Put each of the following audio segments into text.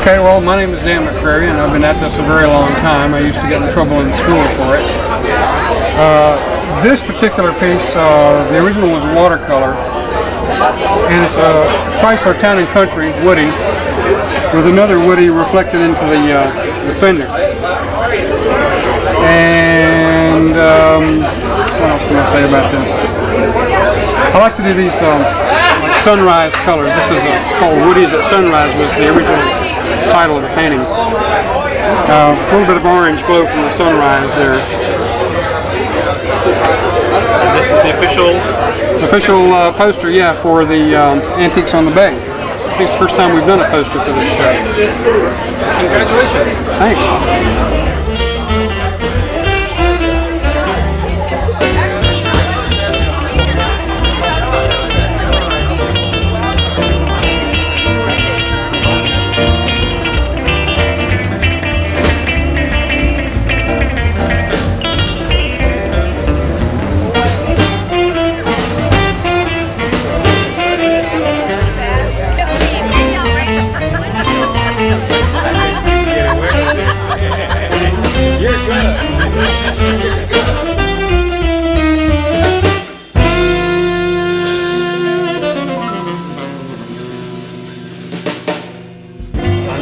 Okay, well, my name is Dan McCrary, and I've been at this a very long time. I used to get in trouble in school for it. This particular piece, the original was watercolor, and it's a Chrysler Town and Country Woody with another Woody reflected into the fender. And what else can I say about this? I like to do these like sunrise colors. This is called Woody's at Sunrise, was the original title of the painting. A little bit of orange glow from the sunrise there. This is the official poster, yeah, for the Antiques on the Bay. It's the first time we've done a poster for this show. Congratulations. Thanks.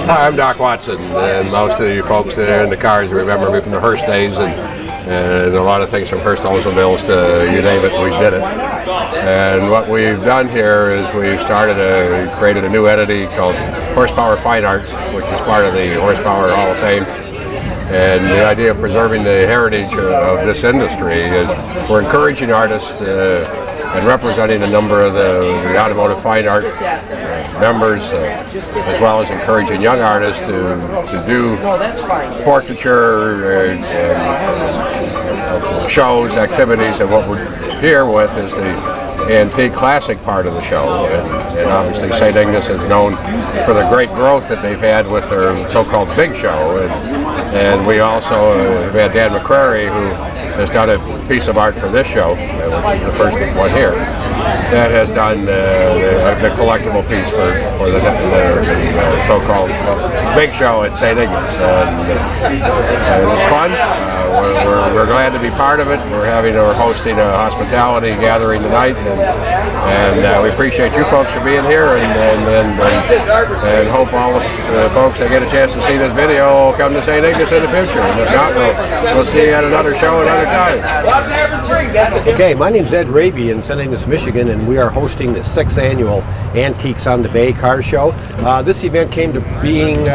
Hi, I'm Doc Watson, and most of you folks that are in the cars remember me from the Hearst days, and a lot of things from Hearst Oldsmobiles to you name it, we did it. And what we've done here is we created a new entity called Horsepower Fine Arts, which is part of the Horsepower Hall of Fame. And the idea of preserving the heritage of this industry is we're encouraging artists and representing a number of the automotive fine art members, as well as encouraging young artists to do portraiture and shows, activities, and what we're here with is the antique classic part of the show. And obviously St. Ignace is known for the great growth that they've had with their so-called big show. And we also have had Dan McCrary, who has done a piece of art for this show, which is the first one here, that has done the collectible piece for the so-called big show at St. Ignace. And it's fun. We're glad to be part of it. We're hosting a hospitality gathering tonight, and we appreciate you folks for being here, and hope all the folks that get a chance to see this video will come to St. Ignace in the future. And if not, we'll see you at another show another time. Okay, my name's Ed Raby in St. Ignace, Michigan, and we are hosting the 6th annual Antiques on the Bay car show. This event came to being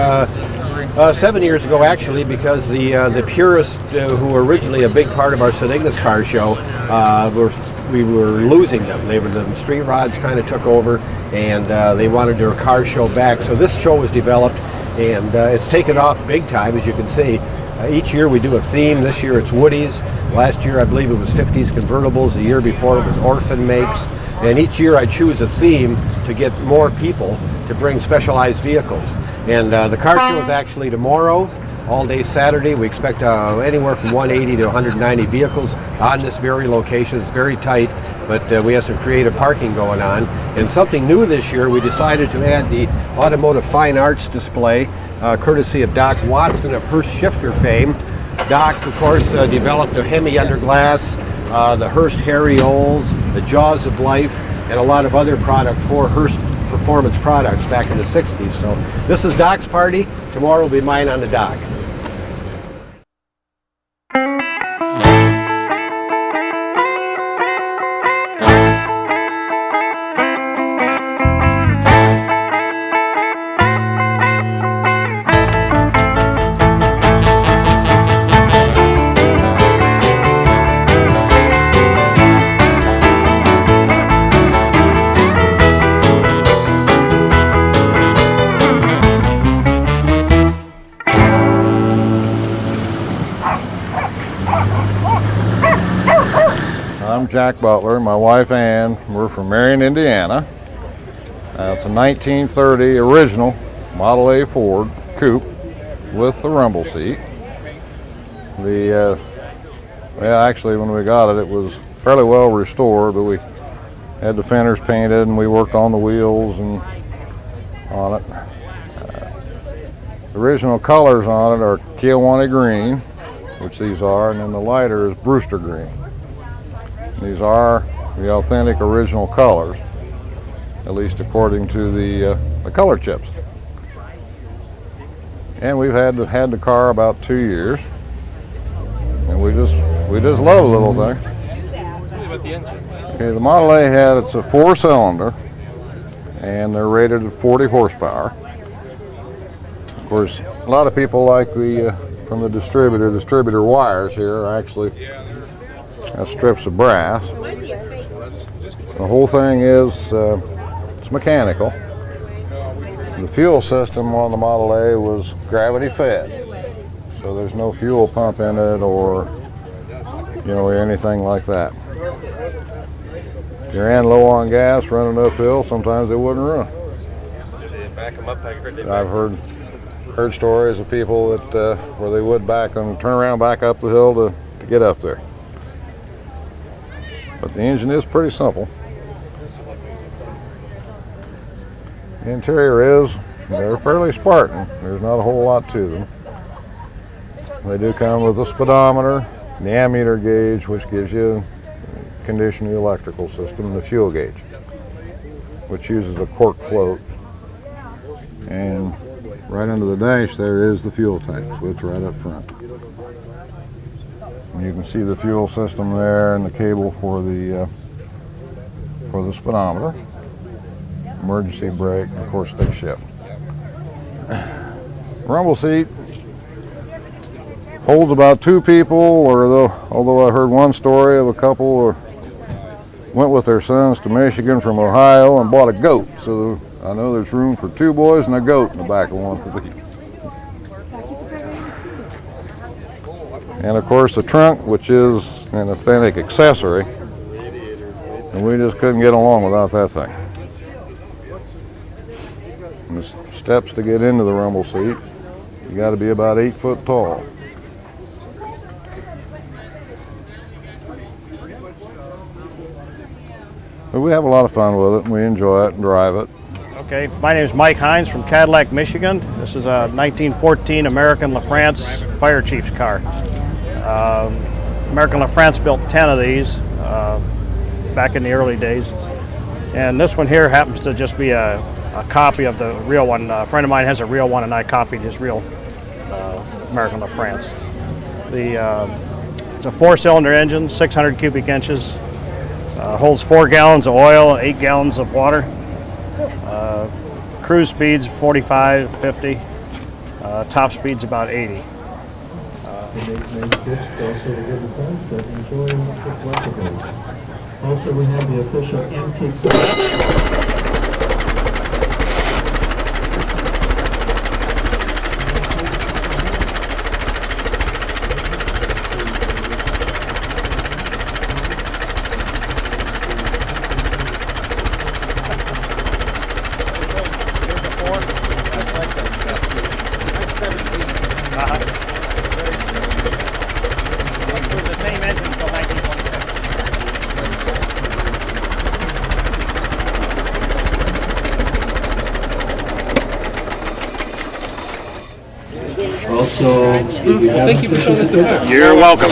7 years ago, actually, because the purists who were originally a big part of our St. Ignace car show, we were losing them. The street rods kind of took over, and they wanted their car show back. So this show was developed, and it's taken off big time, as you can see. Each year we do a theme. This year it's Woodies. Last year I believe it was 50s convertibles. The year before it was orphan makes. And each year I choose a theme to get more people to bring specialized vehicles. And the car show is actually tomorrow, all day Saturday. We expect anywhere from 180 to 190 vehicles on this very location. It's very tight, but we have some creative parking going on. And something new this year, we decided to add the automotive fine arts display, courtesy of Doc Watson of Hearst Shifter fame. Doc, of course, developed the Hemi Underglass, the Hearst Harriols, the Jaws of Life, and a lot of other product for Hearst performance products back in the 60s. So this is Doc's party. Tomorrow will be mine on the dock. I'm Jack Butler, my wife Ann. We're from Marion, Indiana. It's a 1930 original Model A Ford coupe with the rumble seat. Actually, when we got it, it was fairly well restored, but we had the fenders painted and we worked on the wheels and on it. original colors on it are Kielwani green, which these are, and then the lighter is Brewster green. These are the authentic original colors, at least according to the color chips. And we've had the car about 2 years, and we just love the little thing. Okay, the Model A it's a 4-cylinder, and they're rated at 40 horsepower. Of course, a lot of people like from the distributor wires here are actually strips of brass. The whole thing is it's mechanical. The fuel system on the Model A was gravity fed, so there's no fuel pump in it or anything like that. If you ran low on gas running uphill, sometimes it wouldn't run. I've heard stories of people that where they would turn around back up the hill to get up there. But the engine is pretty simple. The interior they're fairly Spartan. There's not a whole lot to them. They do come with a speedometer, the ammeter gauge, which gives you condition of the electrical system, and the fuel gauge, which uses a cork float. And right under the dash there is the fuel tank, so it's right up front. And you can see the fuel system there and the cable for the speedometer, emergency brake, and of course stick shift. Rumble seat holds about 2 people, although I heard one story of a couple went with their sons to Michigan from Ohio and bought a goat. So I know there's room for 2 boys and a goat in the back of one of these. And of course the trunk, which is an authentic accessory, and we just couldn't get along without that thing. And the steps to get into the rumble seat, you got to be about 8 foot tall. But we have a lot of fun with it, and we enjoy it and drive it. Okay, my name is Mike Hines from Cadillac, Michigan. This is a 1914 American LaFrance Fire Chief's car. American LaFrance built 10 of these back in the early days. And this one here happens to just be a copy of the real one. A friend of mine has a real one, and I copied his real American LaFrance. It's a 4-cylinder engine, 600 cubic inches. Holds 4 gallons of oil, 8 gallons of water. Cruise speeds 45, 50. Top speed's about 80. Also, we have the official antique sign. Thank you for showing us the car. You're welcome.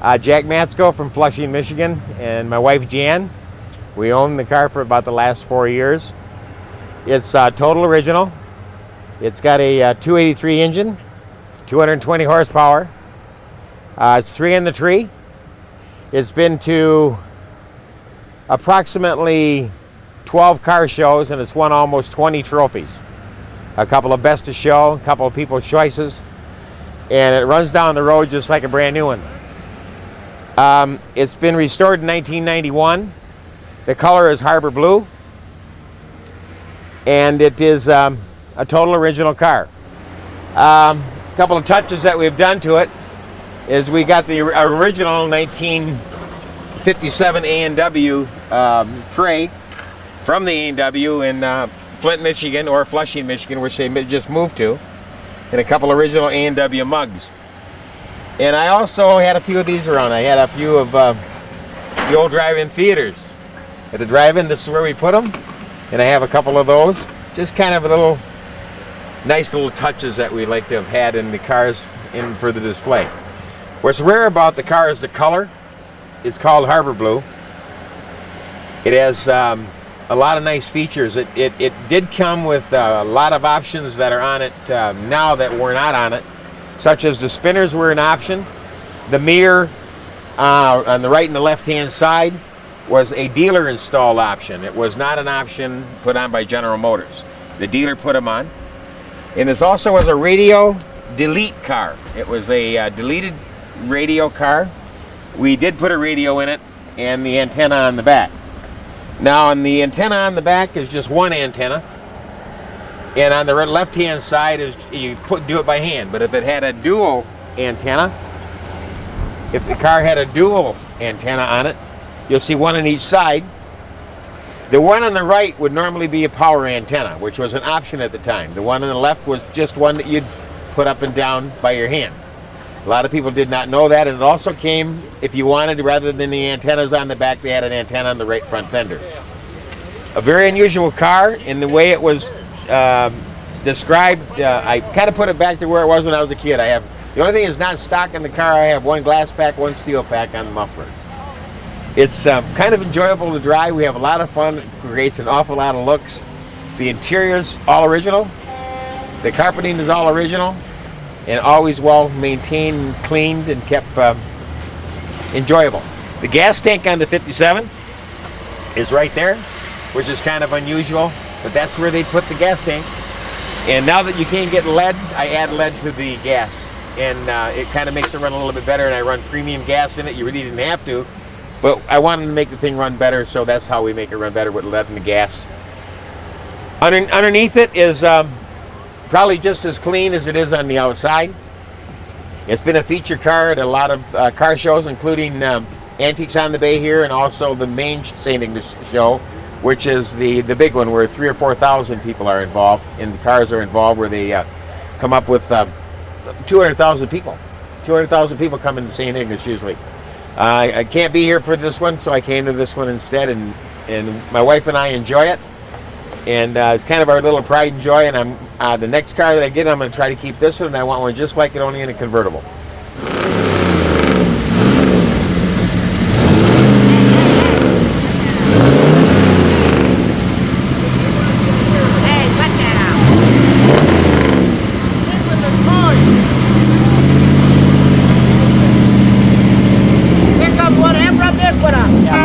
Hi, Jack Matsko from Flushing, Michigan, and my wife Jan. We own the car for about the last 4 years. It's total original. It's got a 283 engine, 220 horsepower. It's 3 in the tree. It's been to approximately 12 car shows, and it's won almost 20 trophies. a couple of best of show, a couple of people's choices, and it runs down the road just like a brand new one. It's been restored in 1991. The color is Harbor Blue, and it is a total original car. A couple of touches that we've done to it is we got the original 1957 A&W tray from the A&W in Flint, Michigan, or Flushing, Michigan, which they just moved to, and a couple original A&W mugs. And I also had a few of these around. I had a few of the old drive-in theaters. At the drive-in, this is where we put them, and I have a couple of those. Just kind of a little nice little touches that we like to have had in the cars for the display. What's rare about the car is the color. It's called Harbor Blue. It has a lot of nice features. It did come with a lot of options that are on it now that were not on it, such as the spinners were an option. The mirror on the right and the left-hand side was a dealer installed option. It was not an option put on by General Motors. The dealer put them on. And this also was a radio delete car. It was a deleted radio car. We did put a radio in it and the antenna on the back. Now, on the antenna on the back is just one antenna, and on the left-hand side is you do it by hand. But if it had a dual antenna, if the car had a dual antenna on it, you'll see one on each side. The one on the right would normally be a power antenna, which was an option at the time. The one on the left was just one that you'd put up and down by your hand. A lot of people did not know that, and it also came, if you wanted, rather than the antennas on the back, they had an antenna on the right front fender. A very unusual car in the way it was described. I kind of put it back to where it was when I was a kid. The only thing that's not stock in the car, I have one glass pack, one steel pack on the muffler. It's kind of enjoyable to drive. We have a lot of fun. It creates an awful lot of looks. The interior's all original. The carpeting is all original, and always well maintained, cleaned, and kept enjoyable. The gas tank on the 57 is right there, which is kind of unusual, but that's where they put the gas tanks. And now that you can't get lead, I add lead to the gas, and it kind of makes it run a little bit better, and I run premium gas in it. You really didn't have to, but I wanted to make the thing run better, so that's how we make it run better, with lead in the gas. Underneath it is probably just as clean as it is on the outside. It's been a feature car at a lot of car shows, including Antiques on the Bay here, and also the main St. Ignace show, which is the big one where 3,000 or 4,000 people are involved, and the cars are involved, where they come up with 200,000 people. 200,000 people come into St. Ignace usually. I can't be here for this one, so I came to this one instead, and my wife and I enjoy it. And it's kind of our little pride and joy, and the next car that I get, I'm going to try to keep this one, and I want one just like it, only in a convertible.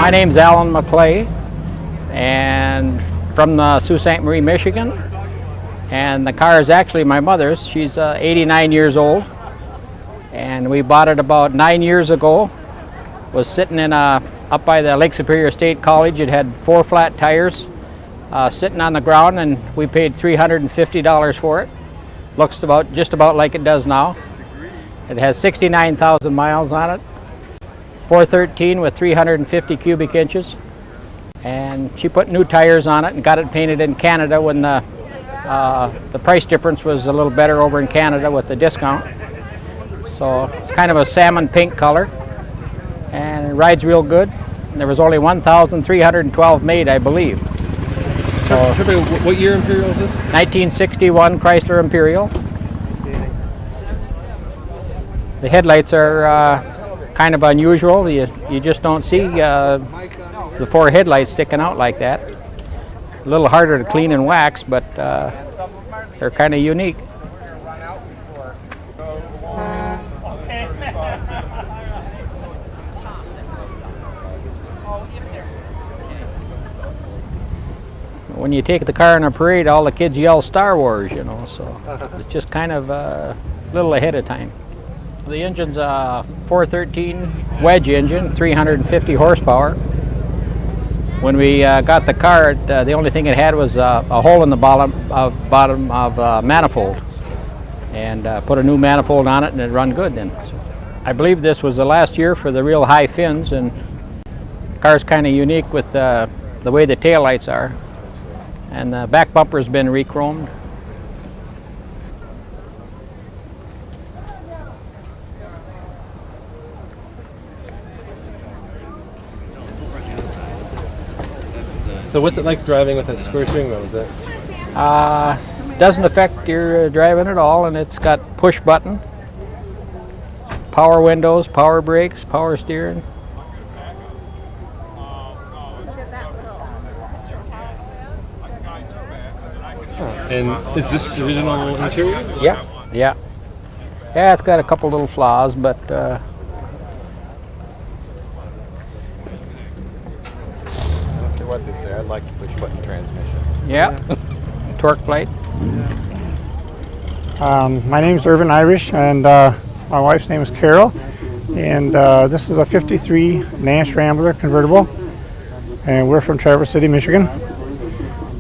My name's Alan McClay, and from Sault Ste. Marie, Michigan, and the car is actually my mother's. She's 89 years old, and we bought it about 9 years ago. Was sitting in up by the Lake Superior State College. It had 4 flat tires sitting on the ground, and we paid $350 for it. Looks just about like it does now. It has 69,000 miles on it. 413 with 350 cubic inches, and she put new tires on it and got it painted in Canada when the price difference was a little better over in Canada with the discount. So it's kind of a salmon pink color, and it rides real good. And there was only 1,312 made, I believe. So what year Imperial is this? 1961 Chrysler Imperial. The headlights are kind of unusual. You just don't see the 4 headlights sticking out like that. A little harder to clean and wax, but they're kind of unique. when you take the car in a parade, all the kids yell Star Wars, you know, so it's just kind of a little ahead of time. The engine's a 413 wedge engine, 350 horsepower. When we got the car, the only thing it had was a hole in the bottom of manifold, and put a new manifold on it, and it run good then. So I believe this was the last year for the real high fins, and the car's kind of unique with the way the taillights are, and the back bumper's been re-chromed. So what's it like driving with that square steering wheel? Is that? Doesn't affect your driving at all, and it's got push button, power windows, power brakes, power steering. And is this original interior? Yeah, yeah. Yeah, it's got a couple little flaws, but What they say, I'd like to push button transmissions. yeah, torque plate. My name's Irvin Irish, and my wife's name is Carol, and this is a 53 Nash Rambler convertible, and we're from Traverse City, Michigan,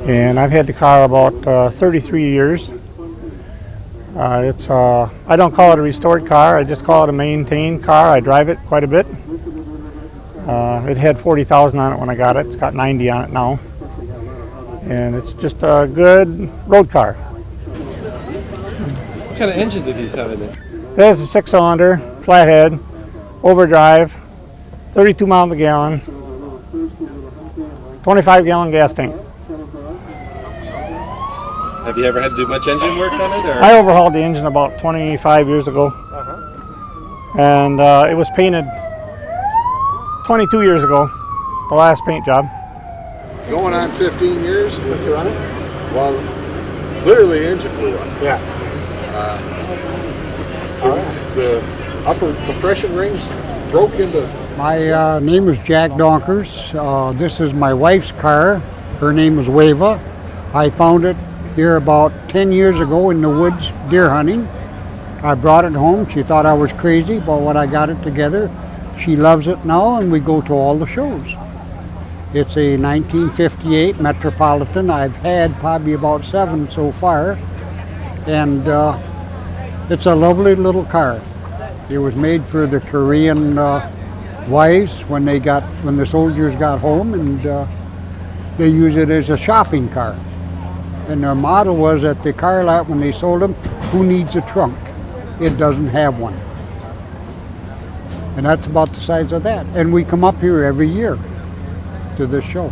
and I've had the car about 33 years. I don't call it a restored car, I just call it a maintained car. I drive it quite a bit. It had 40,000 on it when I got it. It's got 90 on it now. And it's just a good road car. What kind of engine do these have in it? It has a 6-cylinder, flathead, overdrive, 32 miles a gallon, 25-gallon gas tank. Have you ever had to do much engine work on it? Or? I overhauled the engine about 25 years ago. And it was painted 22 years ago, the last paint job. It's going on 15 years since you run it? Well, clearly the engine blew up. Yeah. The upper compression rings broke into... My name is Jack Donkers. This is my wife's car. Her name is Wava. I found it here about 10 years ago in the woods deer hunting. I brought it home. She thought I was crazy, but when I got it together, she loves it now, and we go to all the shows. It's a 1958 Metropolitan. I've had probably about 7 so far, and it's a lovely little car. It was made for the Korean wives when the soldiers got home, and they use it as a shopping car. And their motto was at the car lot when they sold them, "Who needs a trunk? It doesn't have one." And that's about the size of that. And we come up here every year to this show.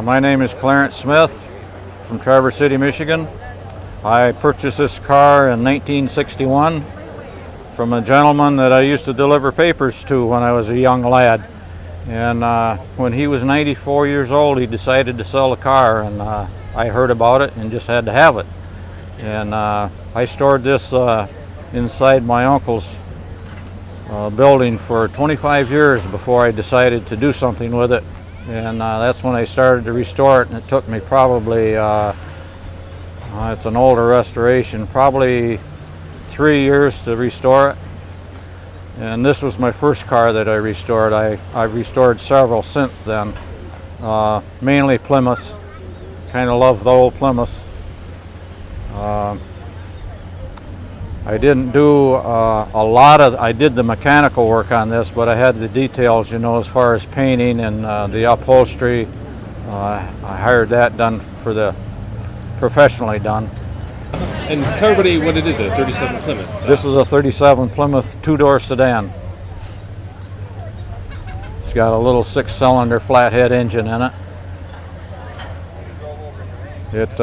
My name is Clarence Smith from Traverse City, Michigan. I purchased this car in 1961 from a gentleman that I used to deliver papers to when I was a young lad. And when he was 94 years old, he decided to sell the car, and I heard about it and just had to have it. And I stored this inside my uncle's building for 25 years before I decided to do something with it, and that's when I started to restore it, and it took me probably, it's an older restoration, probably 3 years to restore it. And this was my first car that I restored. I've restored several since then, mainly Plymouths. Kind of love the old Plymouths. I didn't do I did the mechanical work on this, but I had the details, you know, as far as painting and the upholstery. I hired that done professionally done. And tell everybody what it is, a 37 Plymouth. This is a 37 Plymouth 2-door sedan. It's got a little 6-cylinder flathead engine in it. It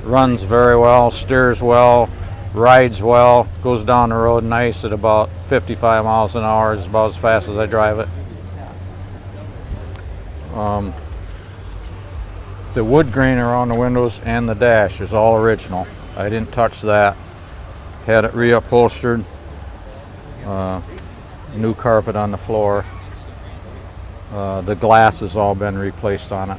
runs very well, steers well, rides well, goes down the road nice at about 55 miles an hour. Is about as fast as I drive it. The wood grain around the windows and the dash is all original. I didn't touch that. Had it reupholstered. New carpet on the floor. The glass has all been replaced on it.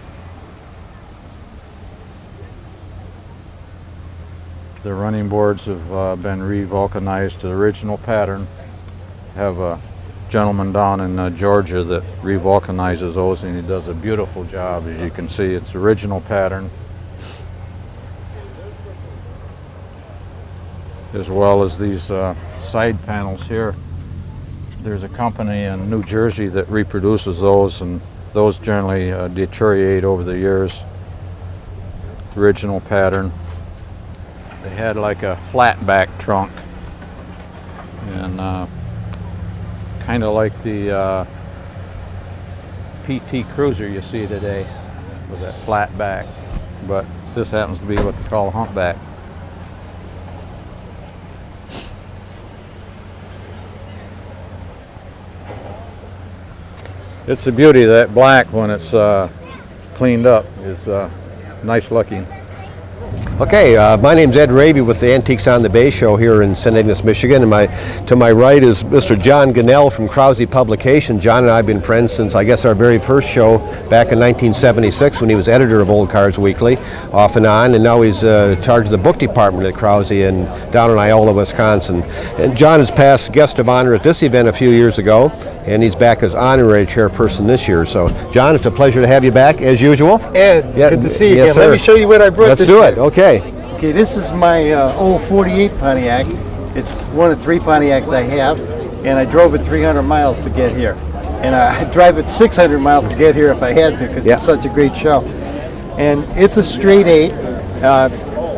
The running boards have been re-vulcanized to the original pattern. Have a gentleman down in Georgia that re-vulcanizes those, and he does a beautiful job. As you can see, it's original pattern, as well as these side panels here. There's a company in New Jersey that reproduces those, and those generally deteriorate over the years. Original pattern. They had like a flat back trunk, and kind of like the PT Cruiser you see today with that flat back, but this happens to be what they call a humpback. It's the beauty of that black when it's cleaned up is nice looking. Okay, my name's Ed Raby with the Antiques on the Bay show here in St. Ignace, Michigan. And to my right is Mr. John Gunnell from Krause Publication. John and I have been friends since, I guess, our very first show back in 1976 when he was editor of Old Cars Weekly, off and on. And now he's in charge of the book department at Krause down in Iola, Wisconsin. And John has passed guest of honor at this event a few years ago, and he's back as honorary chairperson this year. So, John, it's a pleasure to have you back, as usual. Ed, good to see you yes, again. sir. Let me show you what I brought Let's this do year. it. Okay. Okay, this is my old 48 Pontiac. It's one of 3 Pontiacs I have, and I drove it 300 miles to get here. And I drive it 600 miles to get here if I had to, because it's such a great show. And it's a straight 8.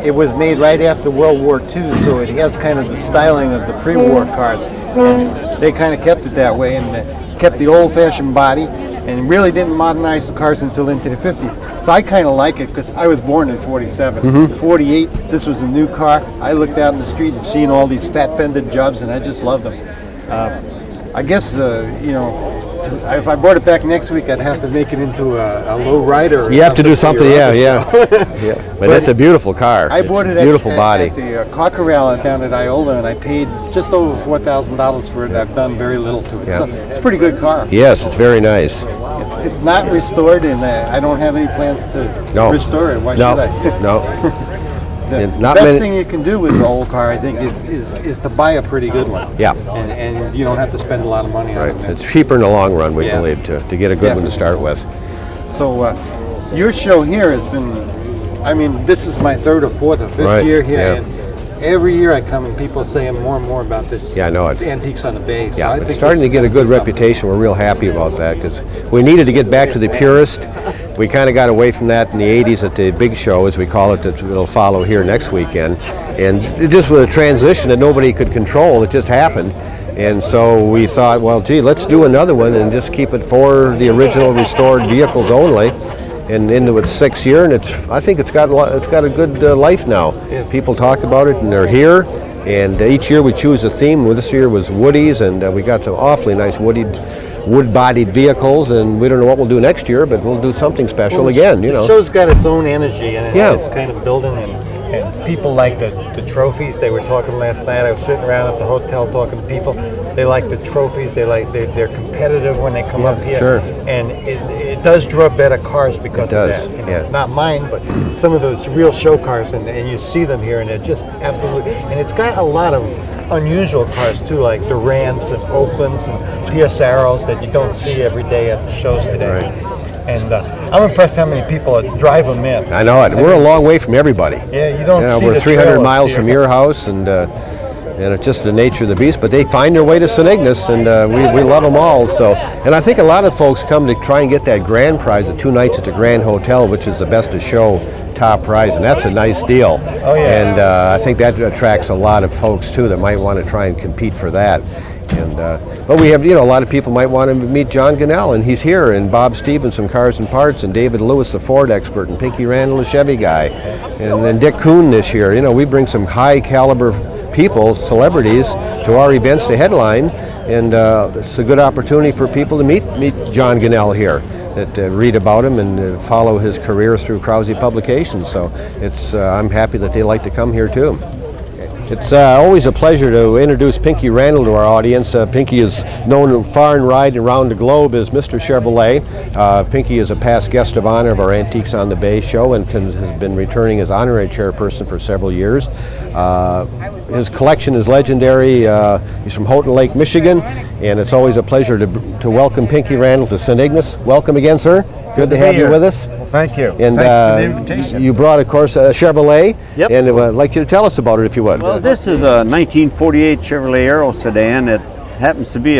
It was made right after World War II, so it has kind of the styling of the pre-war cars. And they kind of kept it that way, and kept the old-fashioned body, and really didn't modernize the cars until into the 50s. So I kind of like it because I was born in 47. 48, this was a new car. I looked out in the street and seen all these fat fended jobs, and I just loved them. I guess, you know, if I brought it back next week, I'd have to make it into a low rider. You have to do something, yeah. But it's a beautiful car. I bought it beautiful at body. the car corral down at Iola, and I paid just over $4,000 for it. I've done very little to it. So it's a pretty good car. Yes, it's very nice. It's not restored, and I don't have any plans to restore it. Why should I? No. The Not best many- thing you can do with an old car, I think, is to buy a pretty good one. Yeah. And you don't have to spend a lot of money on it. It's cheaper in the long run, we Yeah. believe, to get a good one to start with. So your show here has been, I mean, this is my 3rd or 4th or 5th Right, year here. yeah. And every year I come and people are saying more and more about this. Yeah, I know it. Antiques on the Bay. So I Yeah, think it's starting this to get a is good gonna be reputation. We're real happy about that because we needed to get back to the purist. We kind of got away from that in the 80s at the big show, as we call it, that will follow here next weekend. And it just was a transition that nobody could control. It just happened. And so we thought, well, gee, let's do another one and just keep it for the original restored vehicles only. And into its 6th year, and I think it's got a good life now. People talk about it, and they're here. And each year we choose a theme. Well, this year was Woodies, and we got some awfully nice wood-bodied vehicles. And we don't know what we'll do next year, but we'll do something special again. You know, the show's got its own energy, and Yeah. it's kind of building. And people like the trophies. They were talking last night. I was sitting around at the hotel talking to people. They like the trophies. They're competitive when they come up here. Sure. And it does draw better cars because It of does, that. You know, yeah. Not mine, but some of those real show cars, and you see them here, and they're just absolutely. And it's got a lot of unusual cars too, like Durants and Oaklands and Pierce Arrows that you don't see every day at the shows today. Right. And I'm impressed how many people drive them in. I know it. We're a long way from everybody. Yeah, you don't see we're the 300 trailers miles here. from your house, and it's just the nature of the beast. But they find their way to St. Ignace, and we love them all. So, and I think a lot of folks come to try and get that grand prize, the 2 nights at the Grand Hotel, which is the best of show top prize, and that's a nice deal. Oh, yeah. And I think that attracts a lot of folks too that might want to try and compete for that. And but we have, a lot of people might want to meet John Gunnell, and he's here, and Bob Stevens from Cars and Parts, and David Lewis, the Ford expert, and Pinky Randall, the Chevy guy, and then Dick Kuhn this year. We bring some high caliber people, celebrities, to our events to headline, and it's a good opportunity for people to meet John Gunnell here, that read about him and follow his career through Krause Publications. So I'm happy that they like to come here too. It's always a pleasure to introduce Pinky Randall to our audience. Pinky is known far and wide around the globe as Mr. Chevrolet. Pinky is a past guest of honor of our Antiques on the Bay show and has been returning as honorary chairperson for several years. His collection is legendary. He's from Houghton Lake, Michigan, and it's always a pleasure to welcome Pinky Randall to St. Ignace. Welcome again, sir. Good to have you with us. Well, thank you. And Thanks for the invitation. you brought, of course, a Chevrolet. Yep. And I'd like you to tell us about it, if you would. Well, this is a 1948 Chevrolet Aero sedan. It happens to be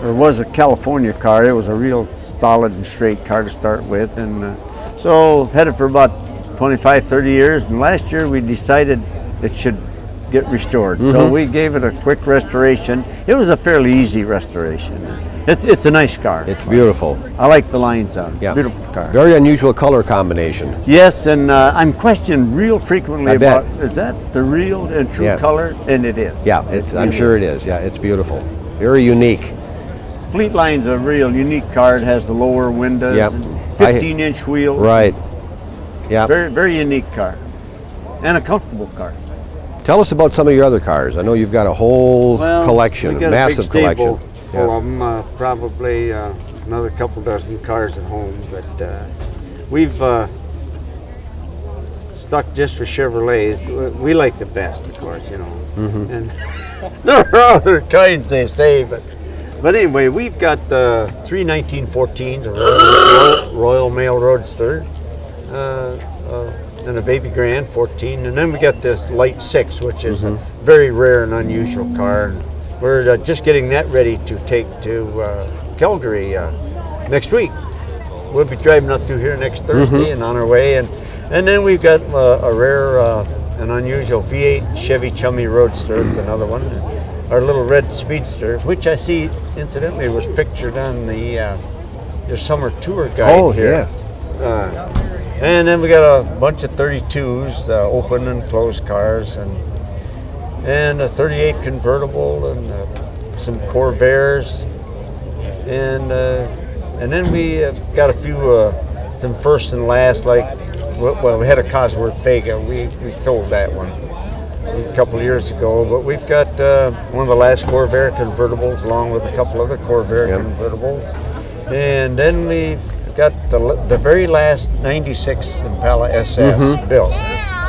was a California car. It was a real solid and straight car to start with. And so had it for about 25, 30 years. And last year we decided it should get restored. So we gave it a quick restoration. It was a fairly easy restoration. It's a nice car. It's beautiful. I like the lines on it. Yeah. Beautiful car. Very unusual color combination. Yes, and I'm questioned real frequently I bet. about, is that the real and true color? And it is. Yeah, I'm sure it is. Yeah, it's beautiful. Very unique. Fleet Line's a real unique car. It has the lower windows, Yep. and 15-inch wheels. Right. Yeah. Very, very unique car, and a comfortable car. Tell us about some of your other cars. I know you've got a whole collection, we got massive a big collection. stable full of them, probably another couple dozen cars at home, but we've stuck just for Chevrolets. We like the best, of course, you know. And there are other kinds, they say, but anyway, we've got the three 1914s, a Royal Mail Roadster, and a Baby Grand 14, and then we got this Light 6, which is a very rare and unusual car. And we're just getting that ready to take to Calgary next week. We'll be driving up through here next Thursday and on our way. And then we've got a rare and unusual V8 Chevy Chummy Roadster. It's another one. Our little red Speedster, which I see, incidentally, was pictured on your summer tour guide here. Yeah. And then we got a bunch of 32s, open and closed cars, and a 38 convertible, and some Corvairs, and then we got a few some first and last, like we had a Cosworth Vega. We sold that one a couple of years ago, but we've got one of the last Corvair convertibles, along with a couple other Corvair convertibles, and then we got the very last 96 Impala SS built.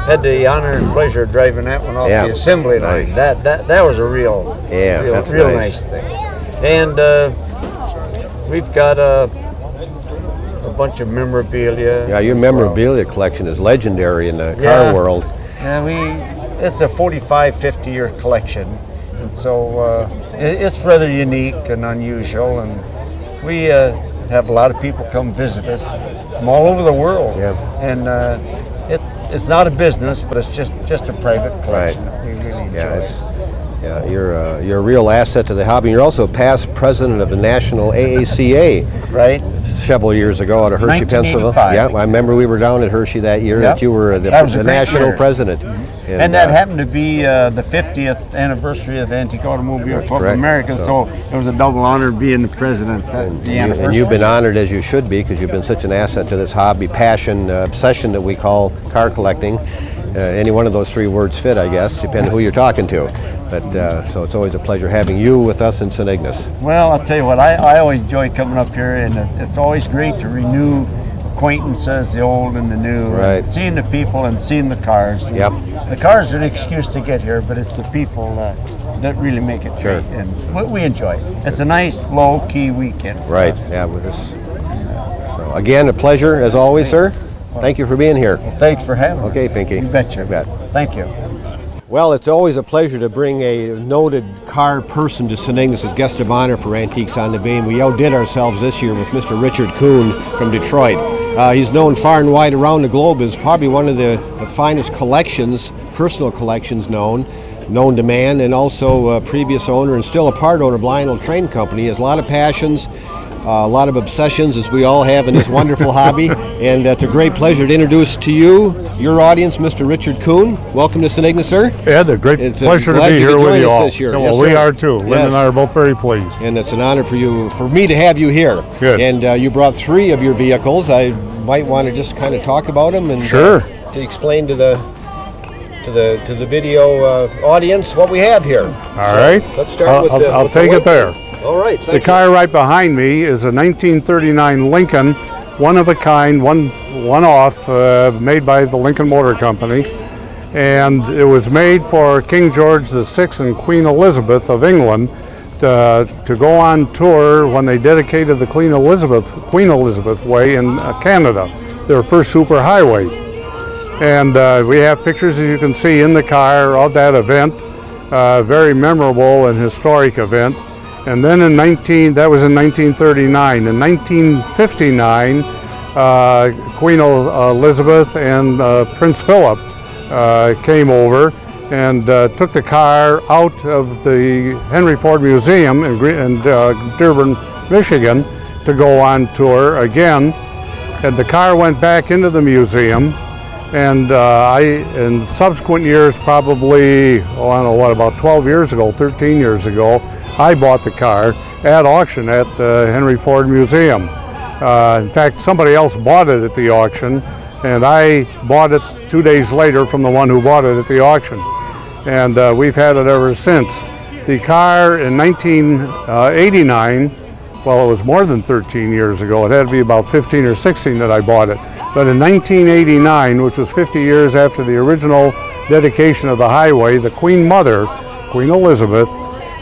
Had the honor and pleasure of driving that one off the assembly line. That was a real nice thing. And we've got a bunch of memorabilia. Yeah, your memorabilia collection is legendary in the car world. Yeah, it's a 45, 50-year collection, and so it's rather unique and unusual. And we have a lot of people come visit us from all over the world. Yeah. And it's not a business, but it's just a private collection that we really enjoy. You're a real asset to the hobby. You're also past president of the National AACA. Right. Several years ago out of Hershey, Pennsylvania. Yeah, I remember we were down at Hershey that year. That you were the national president. And that happened to be the 50th anniversary of Antique Automobile Club of America, so it was a double honor being the president. And you've been honored, as you should be, because you've been such an asset to this hobby, passion, obsession that we call car collecting. Any one of those three words fit, I guess, depending on who you're talking to. But so it's always a pleasure having you with us in St. Ignace. Well, I'll tell you what, I always enjoy coming up here, and it's always great to renew acquaintances, the old and the new, right. Seeing the people and seeing the cars. Yep. The cars are an excuse to get here, but it's the people that really make it great, and we enjoy it. It's a nice, low-key weekend. Right, yeah, with this. So again, a pleasure, as always, sir. Thank you for being here. Well, thanks for having us. Okay, Pinky. You betcha. You bet. Thank you. Well, it's always a pleasure to bring a noted car person to St. Ignace as guest of honor for Antiques on the Bay, and we outdid ourselves this year with Mr. Richard Kuhn from Detroit. He's known far and wide around the globe as probably one of the finest collections, personal collections known to man, and also a previous owner and still a part owner of Lionel Train Company. He has a lot of passions, a lot of obsessions, as we all have in this wonderful hobby, and it's a great pleasure to introduce to you, your audience, Mr. Richard Kuhn. Welcome to St. Ignace, sir. Yeah, it's a great pleasure to be here with you all. This year. Well, yes, we are too. Lynn and I are both very pleased. And it's an honor for me to have you here. Good. And you brought three of your vehicles. I might want to just kind of talk about them and sure. To explain to the to the video audience what we have here. All right. Let's start with I'll take it there. All right. The car right behind me is a 1939 Lincoln, one of a kind, one-off, made by the Lincoln Motor Company. And it was made for King George VI and Queen Elizabeth of England to go on tour when they dedicated the Queen Elizabeth Way in Canada, their first superhighway. And we have pictures, as you can see, in the car of that event, very memorable and historic event. And then that was in 1939. In 1959, Queen Elizabeth and Prince Philip came over and took the car out of the Henry Ford Museum in Dearborn, Michigan, to go on tour again. And the car went back into the museum, and in subsequent years, probably, I don't know what, about 12 years ago, 13 years ago, I bought the car at auction at the Henry Ford Museum. In fact, somebody else bought it at the auction, and I bought it 2 days later from the one who bought it at the auction. And we've had it ever since. The car in 1989, well, it was more than 13 years ago. It had to be about 15 or 16 that I bought it. But in 1989, which was 50 years after the original dedication of the highway, the Queen Mother, Queen Elizabeth,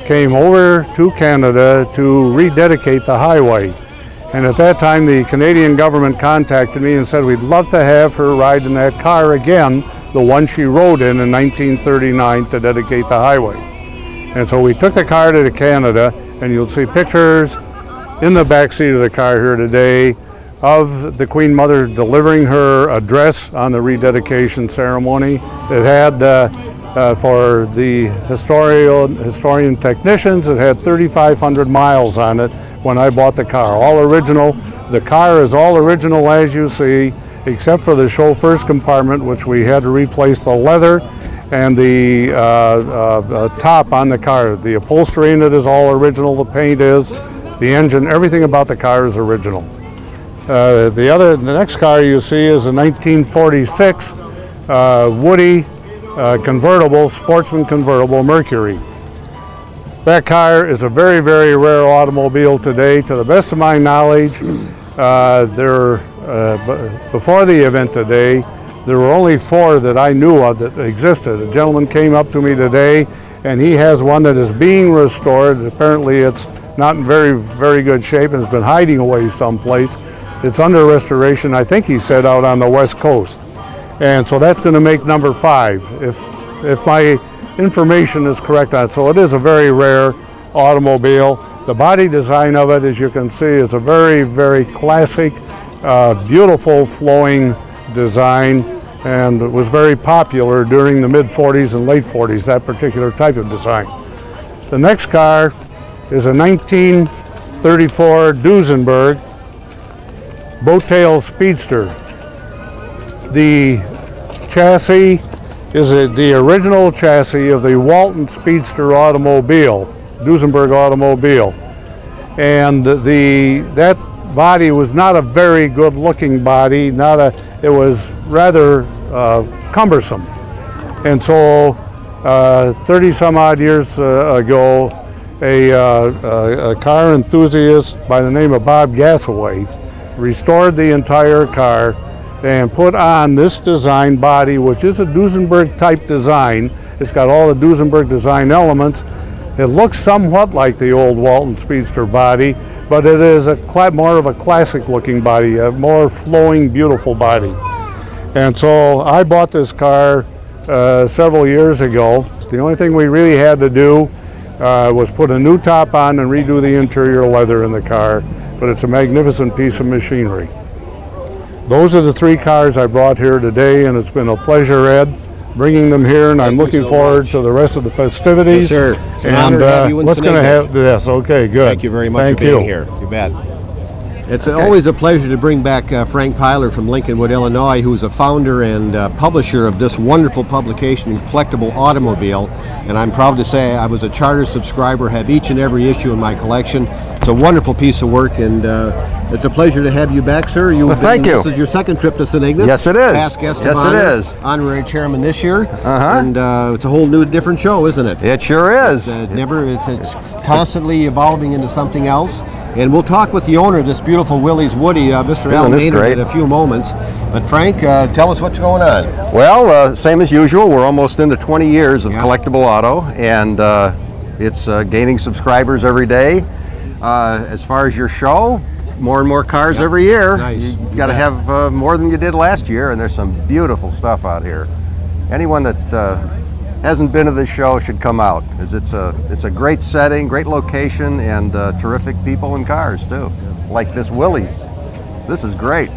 came over to Canada to rededicate the highway. And at that time, the Canadian government contacted me and said we'd love to have her ride in that car again, the one she rode in 1939 to dedicate the highway. And so we took the car to Canada, and you'll see pictures in the back seat of the car here today of the Queen Mother delivering her address on the rededication ceremony. It had, for the historian technicians, it had 3,500 miles on it when I bought the car. All original. The car is all original, as you see, except for the chauffeur's compartment, which we had to replace the leather and the top on the car. The upholstery in it is all original, the paint is, the engine, everything about the car is original. The next car you see is a 1946 Woody convertible, sportsman convertible Mercury. That car is a very, very rare automobile today. To the best of my knowledge, before the event today, there were only 4 that I knew of that existed. A gentleman came up to me today, and he has one that is being restored. Apparently it's not in very, very good shape and has been hiding away someplace. It's under restoration, I think he said, out on the West Coast. And so that's going to make number 5, if my information is correct on it. So it is a very rare automobile. The body design of it, as you can see, is a very, very classic, beautiful flowing design, and it was very popular during the mid-40s and late 40s, that particular type of design. The next car is a 1934 Duesenberg boat-tail speedster. The chassis is the original chassis of the Walton Speedster automobile, Duesenberg automobile. And that body was not a very good looking body, it was rather cumbersome. And so 30 some odd years ago, a car enthusiast by the name of Bob Gassaway restored the entire car and put on this design body, which is a Duesenberg type design. It's got all the Duesenberg design elements. It looks somewhat like the old Walton Speedster body, but it is more of a classic looking body, a more flowing, beautiful body. And so I bought this car several years ago. The only thing we really had to do was put a new top on and redo the interior leather in the car, but it's a magnificent piece of machinery. Those are the 3 cars I brought here today, and it's been a pleasure, Ed, bringing them here, and I'm looking forward to the rest of the festivities. Yes, sir. It's an honor to have you in what's going to have this? Okay, good. Thank you very much for being here. You bet. It's always a pleasure to bring back Frank Pyler from Lincolnwood, Illinois, who's a founder and publisher of this wonderful publication, Collectible Automobile. And I'm proud to say I was a charter subscriber, have each and every issue in my collection. It's a wonderful piece of work, and It's a pleasure to have you back, sir. Thank you. This is your second trip to St. Ignace. Yes, it is. Past guest Yes, of honor, it is. honorary chairman this year. And it's a whole new, different show, isn't it? It sure is. It's constantly evolving into something else. And we'll talk with the owner of this beautiful Willys Woody, Mr. Al Maynard, in a few moments. But Frank, tell us what's going on. Well, same as usual. We're almost into 20 years of collectible auto, and it's gaining subscribers every day. As far as your show, more and more cars every year. Nice. You've got to have more than you did last year, and there's some beautiful stuff out here. Anyone that hasn't been to this show should come out, as it's a great setting, great location, and terrific people and cars too. Like this Willys. This is great.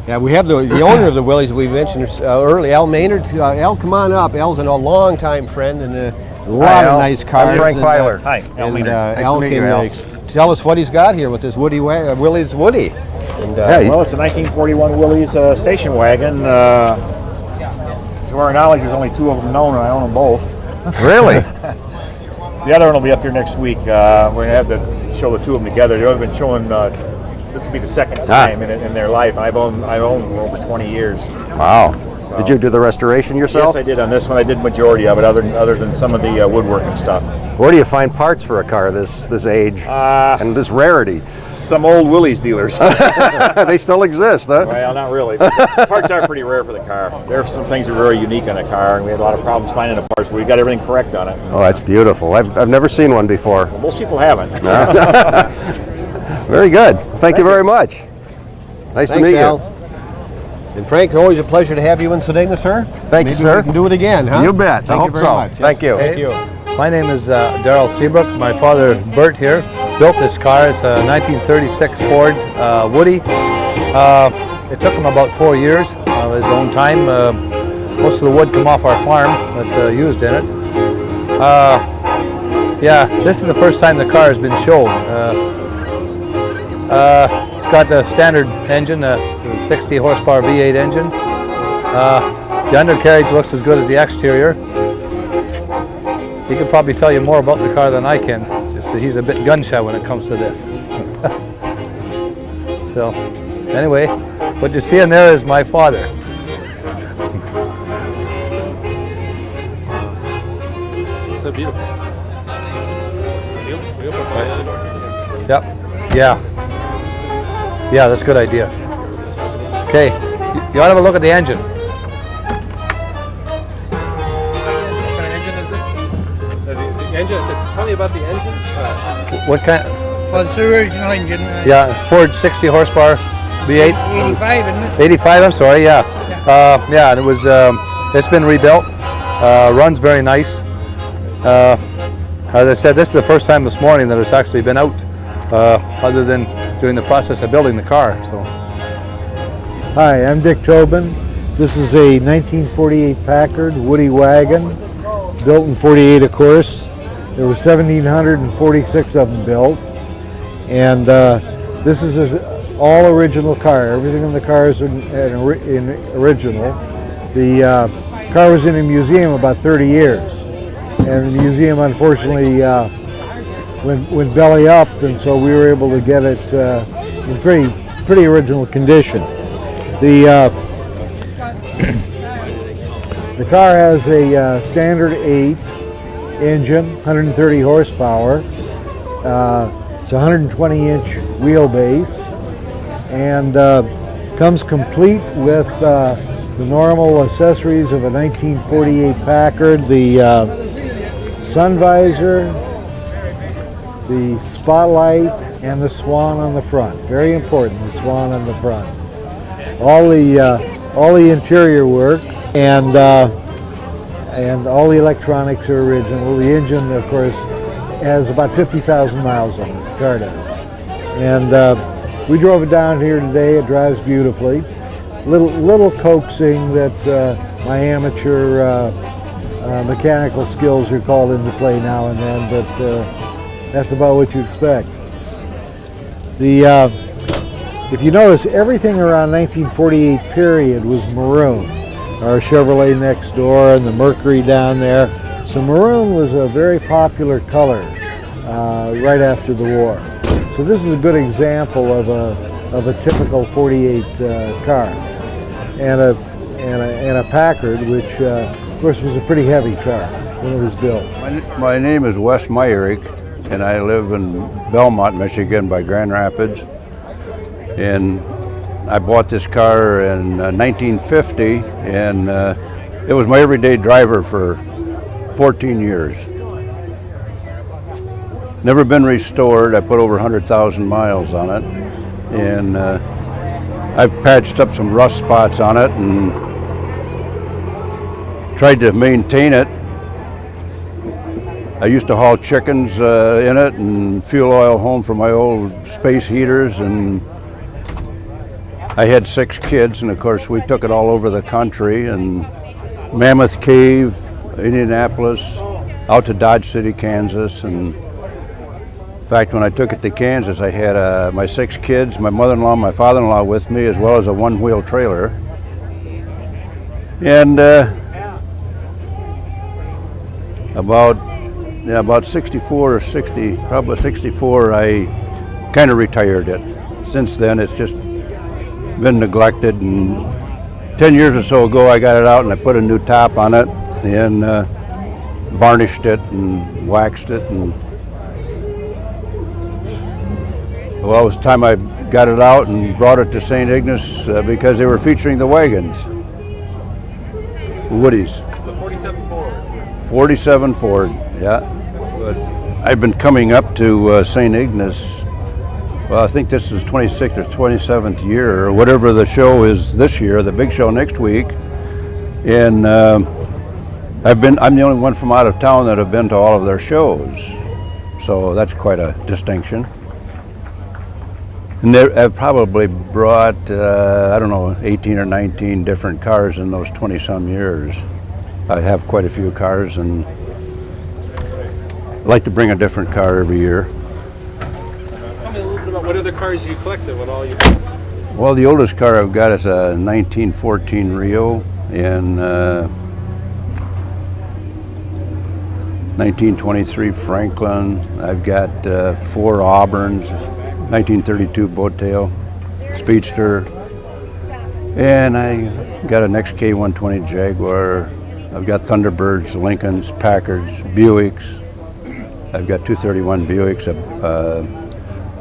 Yeah, we have the owner of the Willys we mentioned early, Al Maynard. Al, come on up. Al's a long-time friend and a lot of nice cars. I'm Frank Peiler. Hi, Al Maynard. Nice Al to meet you, can Al. Tell us what he's got here with this Willys Woody. And, well, it's a 1941 Willys station wagon. To our knowledge, there's only 2 of them known, and I own them both. Really? The other one will be up here next week. We're going to have to show the 2 of them together. They've only been showing, this will be the second time in their life. I've owned them over 20 years. Wow. So, did you do the restoration yourself? Yes, I did on this one. I did majority of it, other than some of the woodworking stuff. Where do you find parts for a car this age and this rarity? Some old Willys dealers. They still exist, huh? Well, not really. But parts are pretty rare for the car. There are some things that are very unique on the car, and we had a lot of problems finding the parts, but we got everything correct on it. Oh, that's beautiful. I've never seen one before. Well, most people haven't. Very good. Thank you very much. Nice to meet Al. you. And Frank, always a pleasure to have you in St. Ignace, sir. Thank you, sir. We can do it again, huh? You bet. Thank I you hope very so. much. Thank you. Thank you. My name is Darrell Seabrook. My father, Bert, here, built this car. It's a 1936 Ford Woody. It took him about 4 years of his own time. Most of the wood come off our farm that's used in it. Yeah, this is the first time the car has been shown. It's got the standard engine, the 60 horsepower V8 engine. The undercarriage looks as good as the exterior. He could probably tell you more about the car than I can. It's just that he's a bit gun-shy when it comes to this. So, anyway, what you see in there is my father. So beautiful. Yep. Yeah. Yeah, that's a good idea. Okay, you ought to have a look at the engine. Tell me about the engine. What kind? Well, it's the original engine. Yeah, Ford 60 horsepower V8. 85, isn't it? 85. I'm sorry. Yeah. Yeah, and it was. It's been rebuilt. Runs very nice. As I said, this is the first time this morning that it's actually been out, other than during the process of building the car. So. Hi, I'm Dick Tobin. This is a 1948 Packard Woody wagon, built in 48, of course. There were 1,746 of them built, and this is an all original car. Everything in the car is in original. The car was in a museum about 30 years, and the museum unfortunately went belly up, and so we were able to get it in pretty original condition. The car has a standard 8 engine, 130 horsepower. It's a 120-inch wheelbase, and comes complete with the normal accessories of a 1948 Packard: the sun visor, the spotlight, and the swan on the front. Very important, the swan on the front. All the interior works, and all the electronics are original. The engine, of course, has about 50,000 miles on it. The car does. And we drove it down here today. It drives beautifully. Little coaxing that my amateur mechanical skills are called into play now and then, but that's about what you expect. If you notice, everything around 1948 period was maroon. Our Chevrolet next door and the Mercury down there. So maroon was a very popular color right after the war. So this is a good example of of a typical 48 car, and a Packard, which of course was a pretty heavy car when it was built. My name is Wes Meyerich, and I live in Belmont, Michigan by Grand Rapids. And I bought this car in 1950, and it was my everyday driver for 14 years. Never been restored. I put over 100,000 miles on it, and I've patched up some rust spots on it and tried to maintain it. I used to haul chickens in it and fuel oil home for my old space heaters, and I had 6 kids, and of course we took it all over the country, and Mammoth Cave, Indianapolis, out to Dodge City, Kansas. And in fact, when I took it to Kansas, I had my 6 kids, my mother-in-law, my father-in-law with me, as well as a one-wheel trailer. And about 64 or 60, probably 64, I kind of retired it. Since then, it's just been neglected, and 10 years or so ago, I got it out and I put a new top on it and varnished it and waxed it. And well, it was time I got it out and brought it to St. Ignace because they were featuring the wagons, Woodies. The 47 Ford. 47 Ford, yeah. But I've been coming up to St. Ignace. Well, I think this is 26th or 27th year, or whatever the show is this year, the big show next week. And I'm the only one from out of town that have been to all of their shows. So that's quite a distinction. And I've probably brought, I don't know, 18 or 19 different cars in those 20-some years. I have quite a few cars, and I like to bring a different car every year. Tell me a little bit about what other cars you collected, what all you have. Well, the oldest car I've got is a 1914 Rio, and 1923 Franklin. I've got 4 Auburns, 1932 Boattail, Speedster, and I got an XK120 Jaguar. I've got Thunderbirds, Lincolns, Packards, Buicks. I've got 231 Buicks, a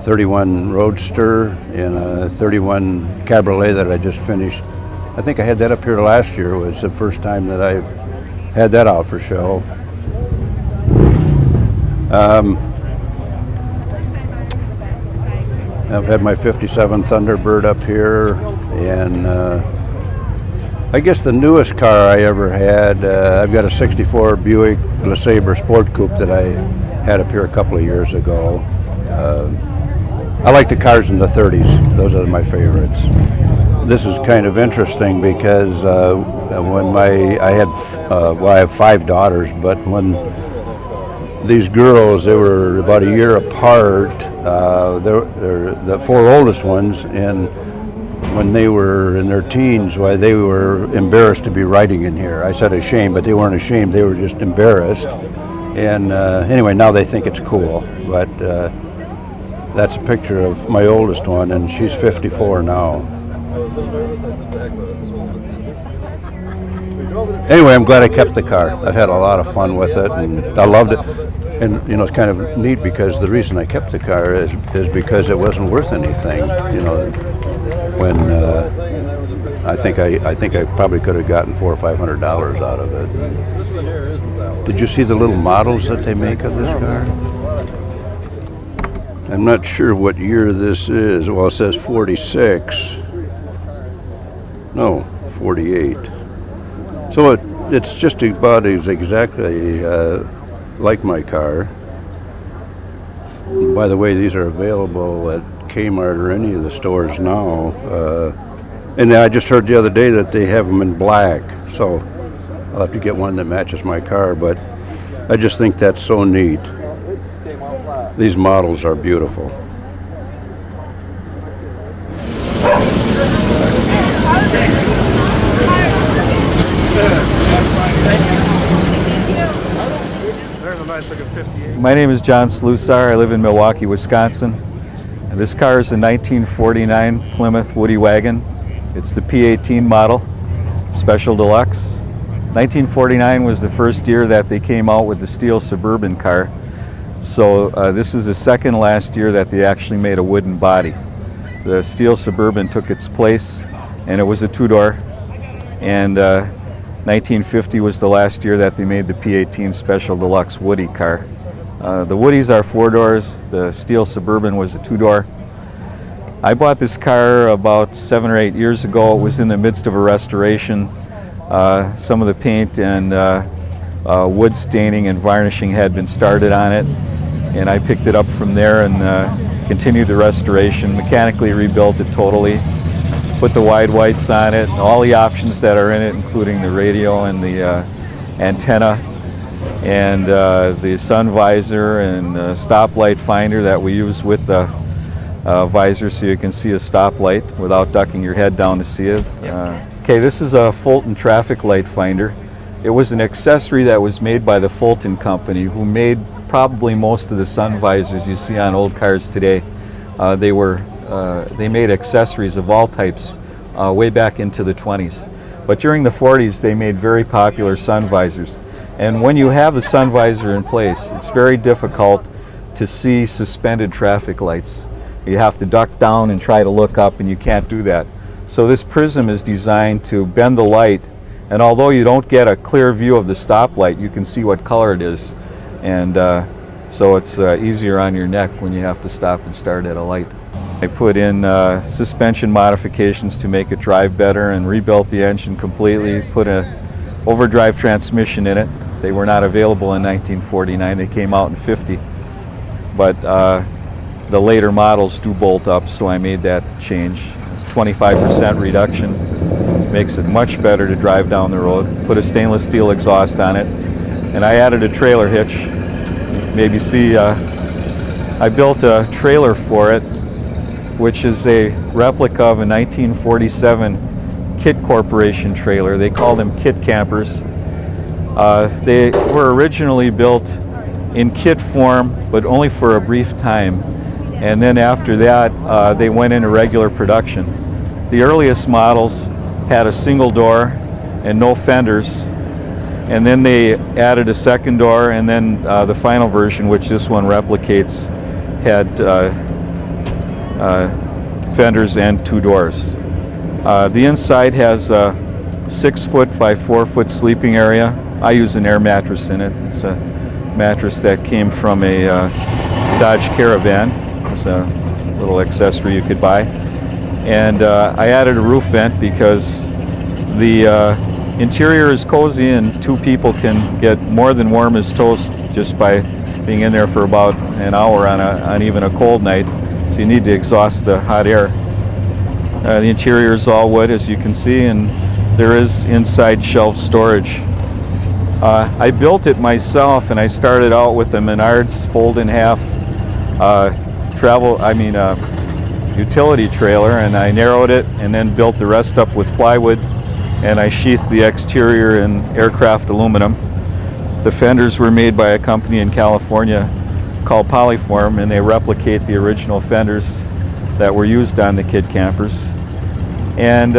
31 Roadster, and a 31 Cabriolet that I just finished. I think I had that up here last year. It was the first time that I've had that out for show. I've had my 57 Thunderbird up here, and I guess the newest car I ever had, I've got a 64 Buick LeSabre Sport Coupe that I had up here a couple of years ago. I like the cars in the 30s. Those are my favorites. This is kind of interesting because when I have 5 daughters, but when these girls, they were about a year apart, they're the 4 oldest ones, and when they were in their teens, why they were embarrassed to be riding in here. I said ashamed, but they weren't ashamed, they were just embarrassed. And anyway, now they think it's cool, but that's a picture of my oldest one, and she's 54 now. Anyway, I'm glad I kept the car. I've had a lot of fun with it, and I loved it. And you know, it's kind of neat because the reason I kept the car is because it wasn't worth anything. You know, when I think I probably could have gotten $400 or $500 out of it. Did you see the little models that they make of this car? I'm not sure what year this is. Well, it says 46. No, 48. So it's just about exactly like my car. And by the way, these are available at Kmart or any of the stores now. And I just heard the other day that they have them in black. So I'll have to get one that matches my car, but I just think that's so neat. These models are beautiful. My name is John Slusar. I live in Milwaukee, Wisconsin. This car is a 1949 Plymouth Woody wagon. It's the P18 model, Special Deluxe. 1949 was the first year that they came out with the steel Suburban car. So this is the second last year that they actually made a wooden body. The steel Suburban took its place, and it was a two-door. And 1950 was the last year that they made the P18 Special Deluxe Woody car. The Woodies are four doors. The steel Suburban was a two-door. I bought this car about 7 or 8 years ago. It was in the midst of a restoration. Some of the paint and wood staining and varnishing had been started on it, and I picked it up from there and continued the restoration, mechanically rebuilt it totally, put the wide whites on it, all the options that are in it, including the radio and the antenna, and the sun visor and stoplight finder that we use with the visor, so you can see a stoplight without ducking your head down to see it. Okay, this is a Fulton traffic light finder. It was an accessory that was made by the Fulton company, who made probably most of the sun visors you see on old cars today. They made accessories of all types way back into the 20s. But during the 40s, they made very popular sun visors. And when you have the sun visor in place, it's very difficult to see suspended traffic lights. You have to duck down and try to look up, and you can't do that. So this prism is designed to bend the light, and although you don't get a clear view of the stoplight, you can see what color it is. And so it's easier on your neck when you have to stop and start at a light. I put in suspension modifications to make it drive better and rebuilt the engine completely, put an overdrive transmission in it. They were not available in 1949, they came out in 50. But the later models do bolt up, so I made that change. It's 25% reduction, makes it much better to drive down the road. Put a stainless steel exhaust on it, and I added a trailer hitch. Maybe see, I built a trailer for it, which is a replica of a 1947 Kit Corporation trailer. They call them Kit Campers. They were originally built in kit form, but only for a brief time. And then after that, they went into regular production. The earliest models had a single door and no fenders. And then they added a second door, and then the final version, which this one replicates, had fenders and two doors. The inside has a 6-foot by 4-foot sleeping area. I use an air mattress in it. It's a mattress that came from a Dodge Caravan. It's a little accessory you could buy. And I added a roof vent because the interior is cozy and two people can get more than warm as toast just by being in there for about an hour on even a cold night. So you need to exhaust the hot air. The interior is all wood, as you can see, and there is inside shelf storage. I built it myself, and I started out with a Menards fold-in-half utility trailer, and I narrowed it and then built the rest up with plywood, and I sheathed the exterior in aircraft aluminum. The fenders were made by a company in California called Polyform, and they replicate the original fenders that were used on the Kit Campers. And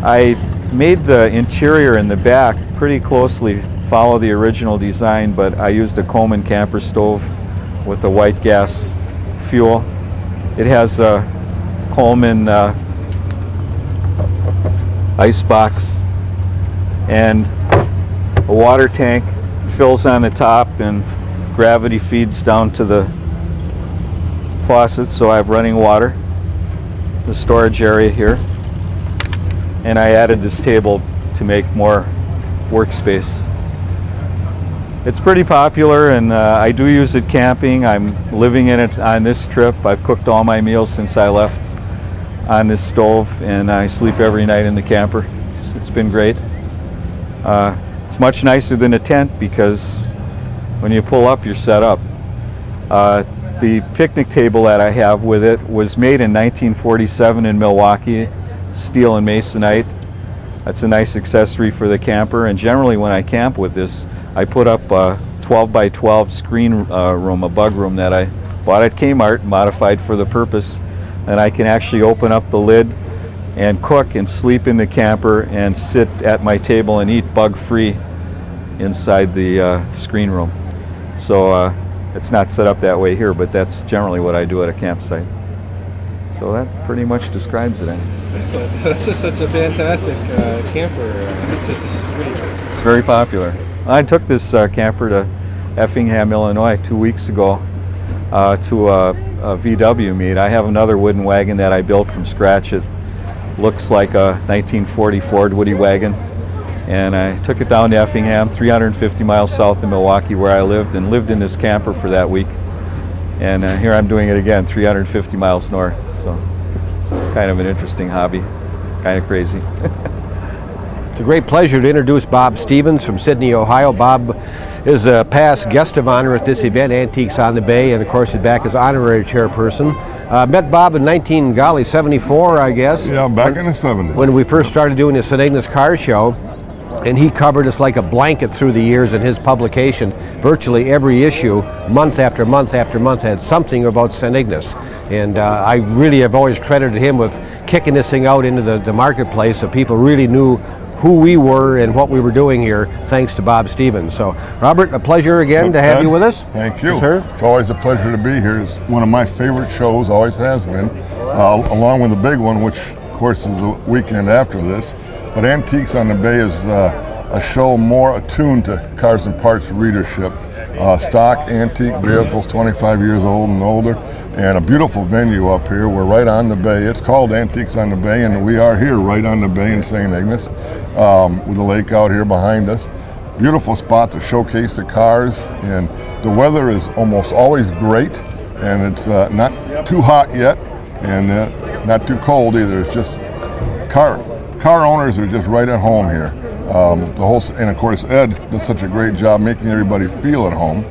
I made the interior in the back pretty closely follow the original design, but I used a Coleman camper stove with a white gas fuel. It has a Coleman ice box and a water tank. It fills on the top and gravity feeds down to the faucet, so I have running water. The storage area here, and I added this table to make more workspace. It's pretty popular, and I do use it camping. I'm living in it on this trip. I've cooked all my meals since I left on this stove, and I sleep every night in the camper. It's been great. It's much nicer than a tent because when you pull up, you're set up. The picnic table that I have with it was made in 1947 in Milwaukee, steel and masonite. That's a nice accessory for the camper, and generally when I camp with this, I put up a 12 by 12 screen room, a bug room that I bought at Kmart, modified for the purpose, and I can actually open up the lid and cook and sleep in the camper and sit at my table and eat bug-free inside the screen room. So it's not set up that way here, but that's generally what I do at a campsite. So that pretty much describes it. Excellent. That's just such a fantastic camper. It's great. It's very popular. I took this camper to Effingham, Illinois 2 weeks ago to a VW meet. I have another wooden wagon that I built from scratch. It looks like a 1940 Ford Woody wagon. And I took it down to Effingham, 350 miles south of Milwaukee where I lived, and lived in this camper for that week. And here I'm doing it again, 350 miles north. So kind of an interesting hobby, kind of crazy. It's a great pleasure to introduce Bob Stevens from Sydney, Ohio. Bob is a past guest of honor at this event, Antiques on the Bay, and of course he's back as honorary chairperson. Met Bob in 1974, I guess. Yeah, back in the 70s. When we first started doing the St. Ignace Car Show. And he covered us like a blanket through the years in his publication. Virtually every issue, month after month after month, had something about St. Ignace. And I really have always credited him with kicking this thing out into the marketplace so people really knew who we were and what we were doing here, thanks to Bob Stevens. So, Robert, a pleasure again to have you with us. Thank you. Yes, sir. It's always a pleasure to be here. It's one of my favorite shows, always has been, along with the big one, which of course is the weekend after this. But Antiques on the Bay is a show more attuned to cars and parts readership. Stock antique vehicles, 25 years old and older, and a beautiful venue up here. We're right on the bay. It's called Antiques on the Bay, and we are here right on the bay in St. Ignace, with the lake out here behind us. Beautiful spot to showcase the cars, and the weather is almost always great, and it's not too hot yet, and not too cold either. It's just car owners are just right at home here. And of course Ed does such a great job making everybody feel at home.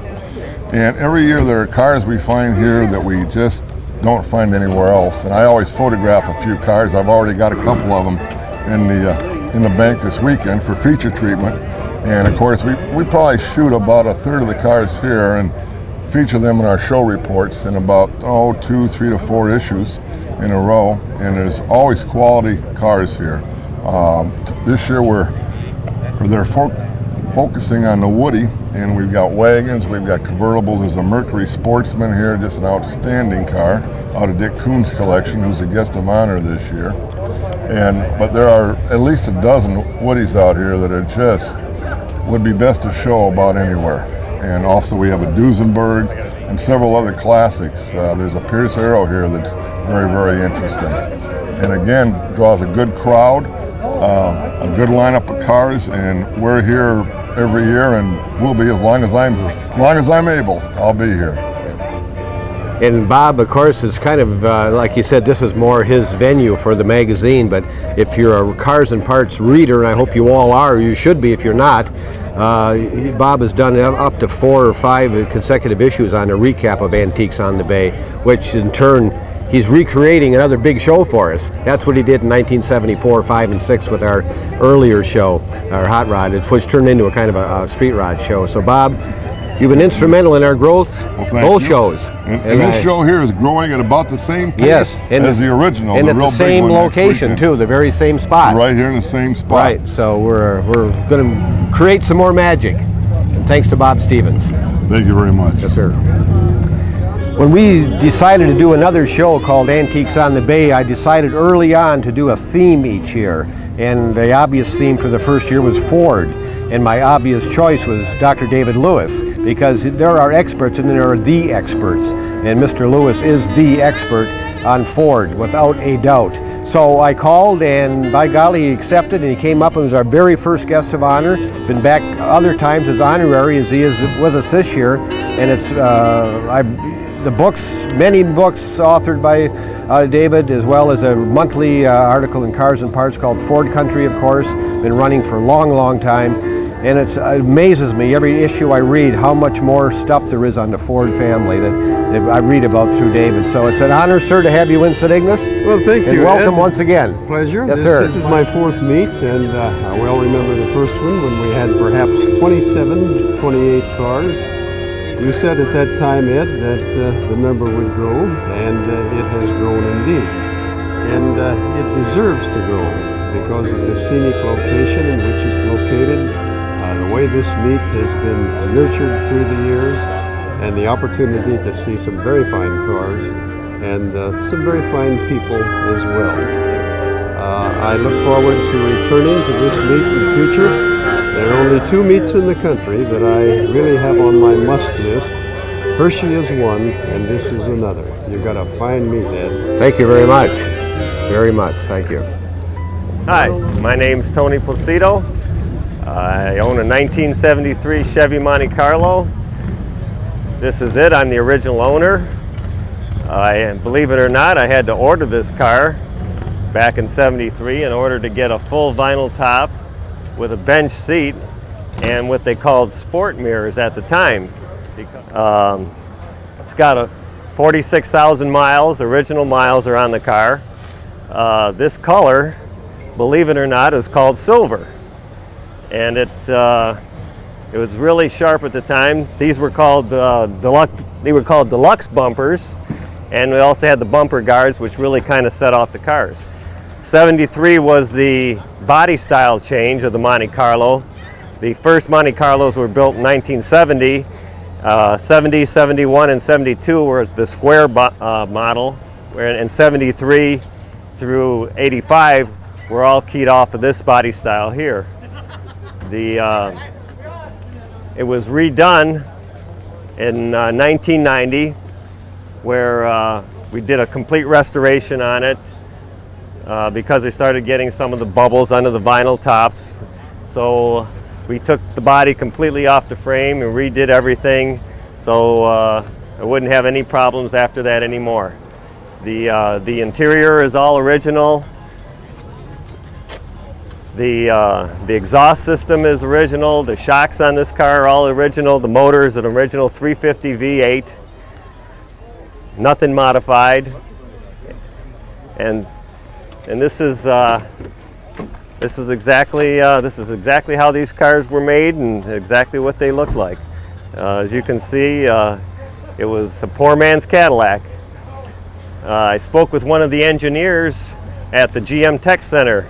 And every year there are cars we find here that we just don't find anywhere else. And I always photograph a few cars. I've already got a couple of them in the bank this weekend for feature treatment. And of course we probably shoot about a third of the cars here and feature them in our show reports in about 2, 3 to 4 issues in a row. And there's always quality cars here. This year they're focusing on the Woody, and we've got wagons, we've got convertibles. There's a Mercury Sportsman here, just an outstanding car out of Dick Kuhn's collection, who's a guest of honor this year. But there are at least a dozen Woodies out here that are just would be best to show about anywhere. And also we have a Duesenberg and several other classics. There's a Pierce Arrow here that's very, very interesting. And again, draws a good crowd. A good lineup of cars, and we're here every year, and we'll be as long as I'm able. I'll be here. And Bob, of course, is kind of like you said, this is more his venue for the magazine. But if you're a cars and parts reader, and I hope you all are, you should be if you're not. Bob has done up to 4 or 5 consecutive issues on a recap of Antiques on the Bay, which in turn he's recreating another big show for us. That's what he did in 1974, 5 and 6 with our earlier show, our hot rod, which turned into a kind of a street rod show. So Bob, you've been instrumental in our growth, both shows. And this show here is growing at about the same pace as the original. And at the same location too, the very same spot. Right here in the same spot. Right, so we're going to create some more magic. And thanks to Bob Stevens. Thank you very much. Yes, sir. When we decided to do another show called Antiques on the Bay, I decided early on to do a theme each year. And the obvious theme for the first year was Ford. And my obvious choice was Dr. David Lewis, because there are experts and there are the experts. And Mr. Lewis is the expert on Ford, without a doubt. So I called, and by golly, he accepted, and he came up and was our very first guest of honor. Been back other times as honorary as he is with us this year. And it's, the books, many books authored by David, as well as a monthly article in Cars and Parts called Ford Country, of course, been running for a long, long time. And it amazes me every issue I read how much more stuff there is on the Ford family that I read about through David. So it's an honor, sir, to have you in St. Ignace. Well, thank you. And welcome Ed. once again. Pleasure. Yes, sir. This is my 4th meet, and I well remember the first one when we had perhaps 27, 28 cars. You said at that time, Ed, that the number would grow, and it has grown indeed. And it deserves to grow because of the scenic location in which it's located, the way this meet has been nurtured through the years, and the opportunity to see some very fine cars and some very fine people as well. I look forward to returning to this meet in the future. There are only 2 meets in the country that I really have on my must list. Hershey is one, and this is another. You've got a fine meet, Ed. Thank you very much. Very much. Thank you. Hi, my name's Tony Placido. I own a 1973 Chevy Monte Carlo. This is it. I'm the original owner. Believe it or not, I had to order this car back in '73 in order to get a full vinyl top with a bench seat and what they called sport mirrors at the time. It's got 46,000 miles, original miles are on the car. This color, believe it or not, is called silver. And it was really sharp at the time. These were called deluxe bumpers, and we also had the bumper guards, which really kind of set off the cars. '73 was the body style change of the Monte Carlo. The first Monte Carlos were built in 1970. 70, 71, and 72 were the square model, and 73 through 85 were all keyed off of this body style here. It was redone in 1990, where we did a complete restoration on it because they started getting some of the bubbles under the vinyl tops. So we took the body completely off the frame and redid everything, so I wouldn't have any problems after that anymore. The interior is all original. The exhaust system is original. The shocks on this car are all original. The motor is an original 350 V8, nothing modified. And this is exactly how these cars were made and exactly what they look like. As you can see, it was a poor man's Cadillac. I spoke with one of the engineers at the GM Tech Center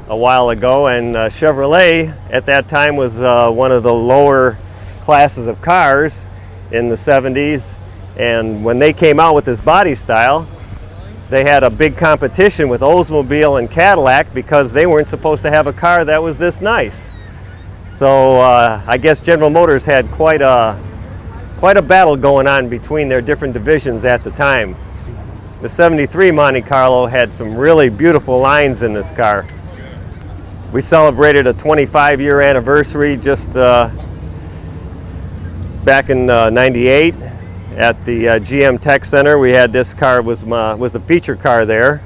a while ago, and Chevrolet at that time was one of the lower classes of cars in the 70s, and when they came out with this body style, they had a big competition with Oldsmobile and Cadillac because they weren't supposed to have a car that was this nice. So I guess General Motors had quite a battle going on between their different divisions at the time. The '73 Monte Carlo had some really beautiful lines in this car. We celebrated a 25-year anniversary just back in '98 at the GM Tech Center. We had this car, was the feature car there.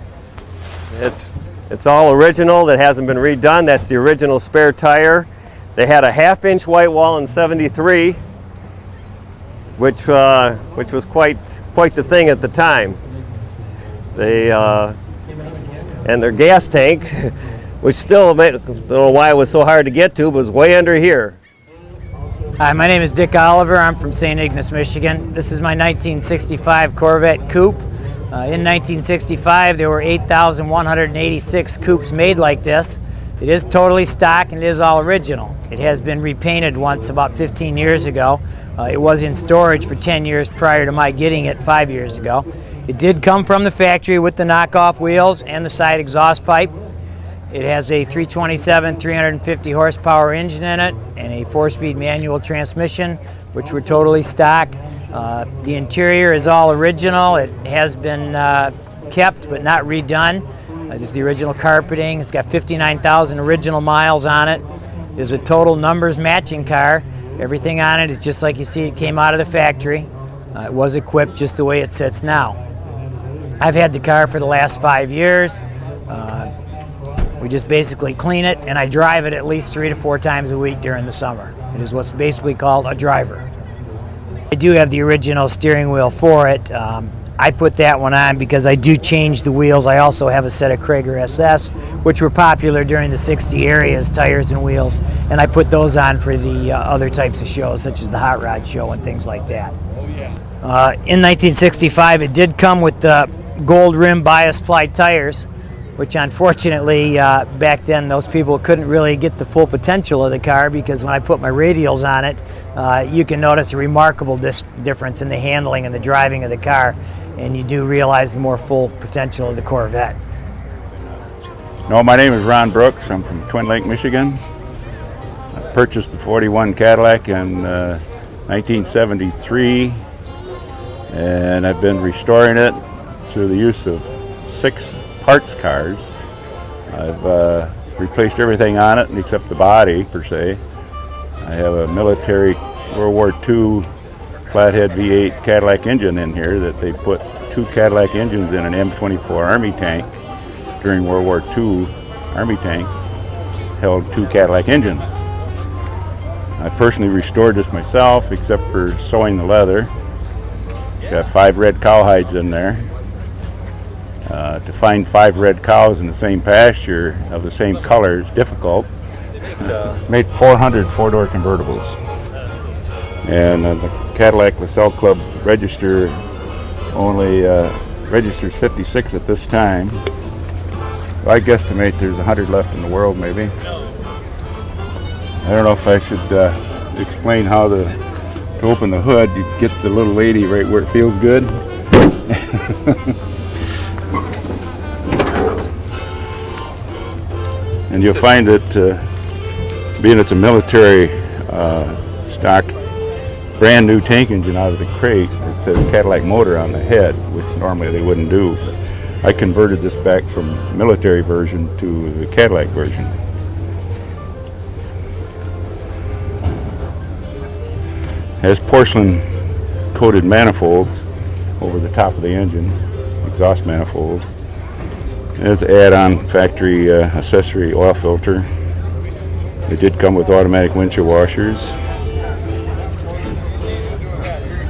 It's all original, that hasn't been redone. That's the original spare tire. They had a 1/2-inch white wall in '73, which was quite the thing at the time. And their gas tank, which still, I don't know why it was so hard to get to, was way under here. Hi, my name is Dick Oliver. I'm from St. Ignace, Michigan. This is my 1965 Corvette Coupe. In 1965, there were 8,186 coupes made like this. It is totally stock and it is all original. It has been repainted once about 15 years ago. It was in storage for 10 years prior to my getting it 5 years ago. It did come from the factory with the knockoff wheels and the side exhaust pipe. It has a 327, 350 horsepower engine in it and a 4-speed manual transmission, which were totally stock. The interior is all original. It has been kept but not redone. Just the original carpeting. It's got 59,000 original miles on it. It is a total numbers matching car. Everything on it is just like you see it came out of the factory. It was equipped just the way it sits now. I've had the car for the last 5 years. We just basically clean it, and I drive it at least 3 to 4 times a week during the summer. It is what's basically called a driver. I do have the original steering wheel for it. I put that one on because I do change the wheels. I also have a set of Krager SS, which were popular during the 60 areas, tires and wheels, and I put those on for the other types of shows, such as the Hot Rod Show and things like that. In 1965, it did come with the gold rim bias ply tires, which unfortunately back then those people couldn't really get the full potential of the car, because when I put my radials on it, you can notice a remarkable difference in the handling and the driving of the car, and you do realize the more full potential of the Corvette. No, my name is Ron Brooks. I'm from Twin Lake, Michigan. I purchased the 41 Cadillac in 1973, and I've been restoring it through the use of 6 parts cars. I've replaced everything on it except the body per se. I have a military World War II flathead V8 Cadillac engine in here that they put 2 Cadillac engines in an M24 Army tank during World War II. Army tanks held 2 Cadillac engines. I personally restored this myself except for sewing the leather. It's got 5 red cowhides in there. To find 5 red cows in the same pasture of the same color is difficult. Made 400 4-door convertibles. And the Cadillac LaSalle Club register only registers 56 at this time. I guesstimate there's 100 left in the world, maybe. I don't know if I should explain how to open the hood. You get the little lady right where it feels good. And you'll find that, being it's a military stock, brand new tank engine out of the crate, it says Cadillac motor on the head, which normally they wouldn't do. But I converted this back from military version to the Cadillac version. It has porcelain coated manifolds over the top of the engine, exhaust manifold. It has an add-on factory accessory oil filter. It did come with automatic windshield washers.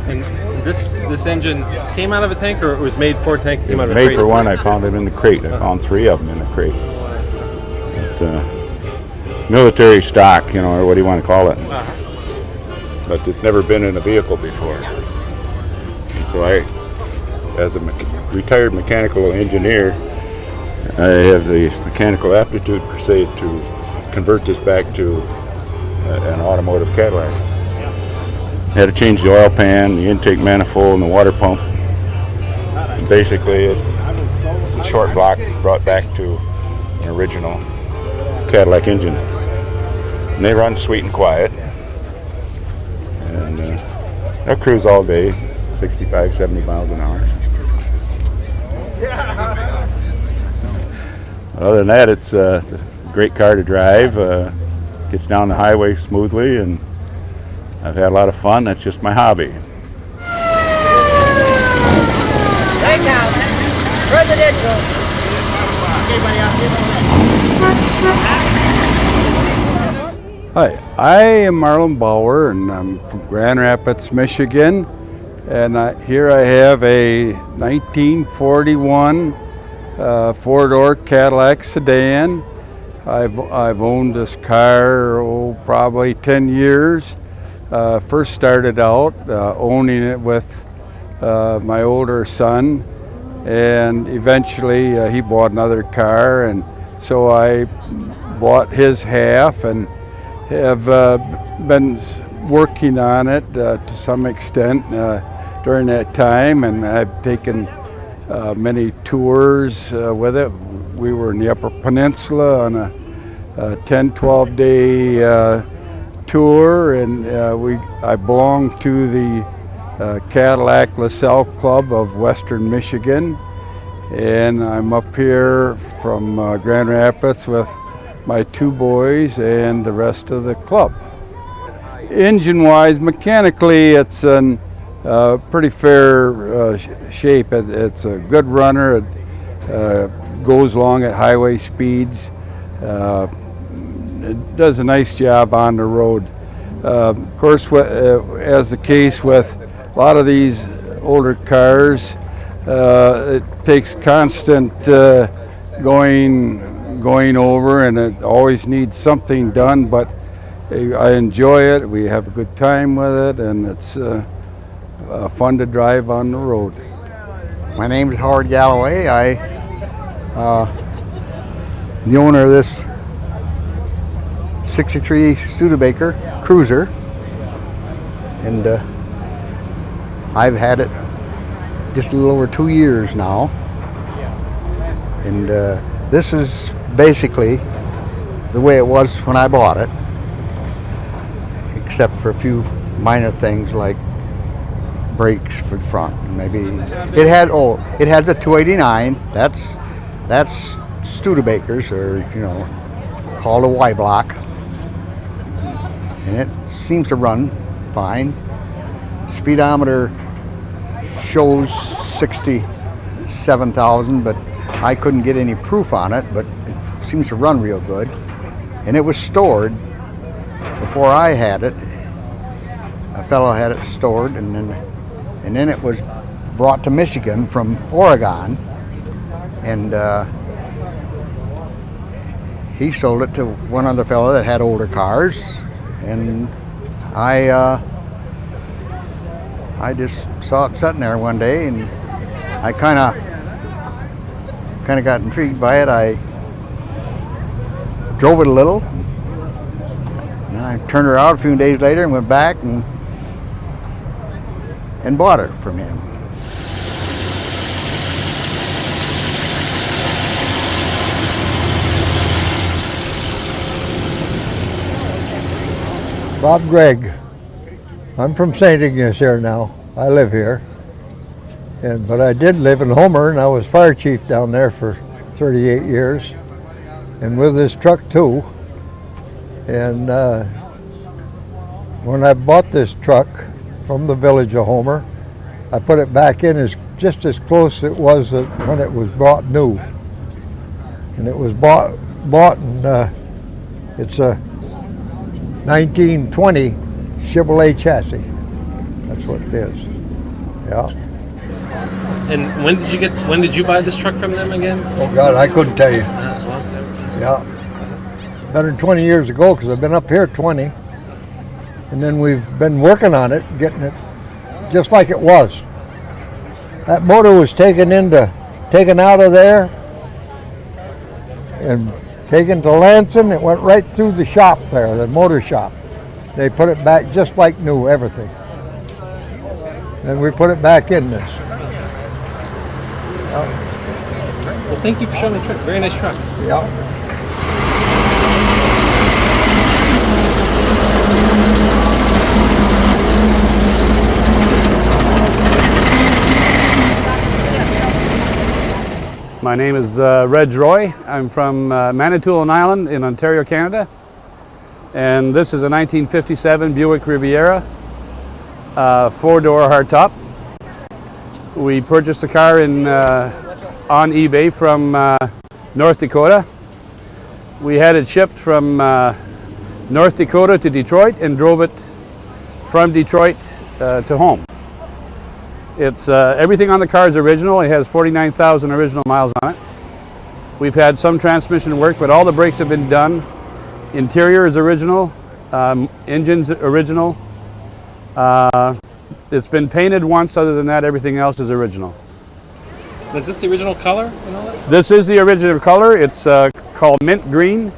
And this engine came out of a tank, or it was made for a tank? Came out of a Made crate? for one. I found them in the crate. I found 3 of them in the crate. But, military stock, you know, or what do you want to call it? But it's never been in a vehicle before. And so I, as a retired mechanical engineer, I have the mechanical aptitude per se to convert this back to an automotive Cadillac. Had to change the oil pan, the intake manifold, and the water pump. And basically, it's a short block brought back to an original Cadillac engine. And they run sweet and quiet. And they'll cruise all day, 65, 70 miles an hour. Other than that, it's a great car to drive. Gets down the highway smoothly, and I've had a lot of fun. That's just my hobby. Right now, presidential. Hi, I am Marlon Bauer, and I'm from Grand Rapids, Michigan. And here I have a 1941 4-door Cadillac sedan. I've owned this car probably 10 years. First started out owning it with my older son, and eventually he bought another car, and so I bought his half and have been working on it to some extent during that time, and I've taken many tours with it. We were in the Upper Peninsula on a 10-12 day tour, and I belong to the Cadillac LaSalle Club of Western Michigan, and I'm up here from Grand Rapids with my 2 boys and the rest of the club. Engine-wise, mechanically, it's in pretty fair shape. It's a good runner. It goes along at highway speeds. It does a nice job on the road. Of course, as the case with a lot of these older cars, It takes constant going over, and it always needs something done, but I enjoy it. We have a good time with it, and it's fun to drive on the road. My name is Howard Galloway. I the owner of this 63 Studebaker Cruiser, and I've had it just a little over 2 years now, and this is basically the way it was when I bought it, except for a few minor things like brakes for the front. Maybe it has a 289. That's Studebakers, or called a Y block, and it seems to run fine. Speedometer shows 67,000, but I couldn't get any proof on it, but it seems to run real good. And it was stored before I had it. A fellow had it stored, and then it was brought to Michigan from Oregon, and he sold it to one other fellow that had older cars, and I just saw it sitting there one day, and I kind of got intrigued by it. I drove it a little, and I turned her out a few days later and went back and bought it from him. Bob Gregg. I'm from St. Ignace here now. I live here. But I did live in Homer, and I was fire chief down there for 38 years. And with this truck too. And when I bought this truck from the village of Homer, I put it back in just as close as it was when it was bought new. And it was bought and it's a 1920 Chevrolet chassis. That's what it is. Yeah. And when did you buy this truck from them again? Oh God, I couldn't tell you. Yeah. Better than 20 years ago, because I've been up here 20. And then we've been working on it, getting it just like it was. That motor was taken out of there and taken to Lansing. It went right through the shop there, the motor shop. They put it back just like new, everything. And we put it back in this. Well, thank you for showing the truck. Very nice truck. Yeah. My name is Reg Roy. I'm from Manitoulin Island in Ontario, Canada. And this is a 1957 Buick Riviera, 4-door hardtop. We purchased the car on eBay from North Dakota. We had it shipped from North Dakota to Detroit and drove it from Detroit to home. It's everything on the car is original. It has 49,000 original miles on it. We've had some transmission work, but all the brakes have been done. Interior is original. Engine's original. It's been painted once. Other than that, everything else is original. Is this the original color and all that? This is the original color. It's called mint green.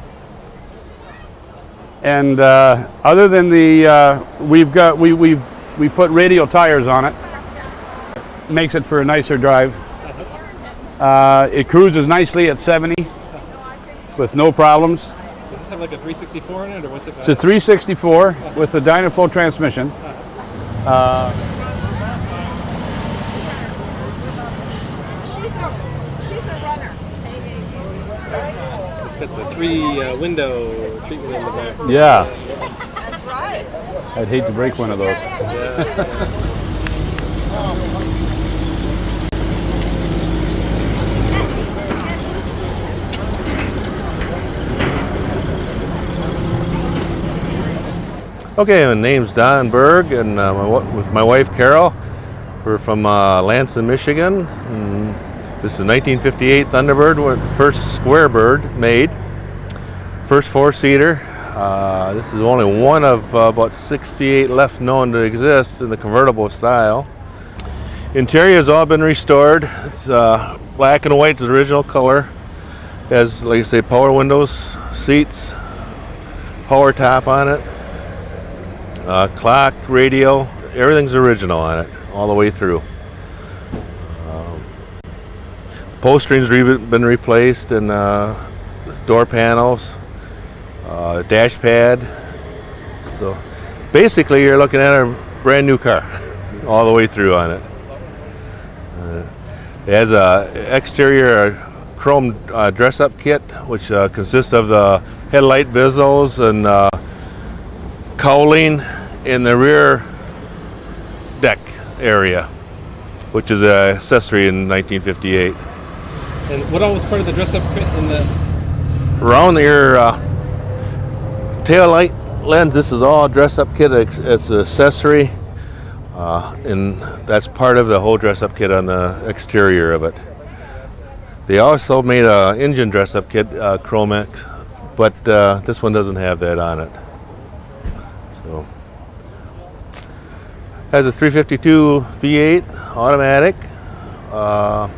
And other than the, we put radial tires on it. Makes it for a nicer drive. It cruises nicely at 70 with no problems. Does this have like a 364 in it, or what's it? It's a 364 with a Dynaflow transmission. She's a runner. It's got the 3-window treatment in the back. Yeah. That's right. I'd hate to break one of those. Okay, my name's Don Berg, and with my wife Carol, We're from Lansing, Michigan. And this is a 1958 Thunderbird, with the first square bird made. First four-seater. This is only one of about 68 left known to exist in the convertible style. Interior has all been restored. It's black and white is the original color. Has, like I say, power windows, seats, power top on it, clock, radio, everything's original on it, all the way through. Upholstery's been replaced, and door panels, dash pad. So basically you're looking at a brand new car all the way through on it. It has a exterior chrome dress-up kit, which consists of the headlight bezels and cowling in the rear deck area, which is an accessory in 1958. And what all was part of the dress-up kit in the? Around your tail light lens, this is all dress-up kit. It's an accessory, and that's part of the whole dress-up kit on the exterior of it. They also made an engine dress-up kit, Chromex, but this one doesn't have that on it. So, has a 352 V8 automatic, power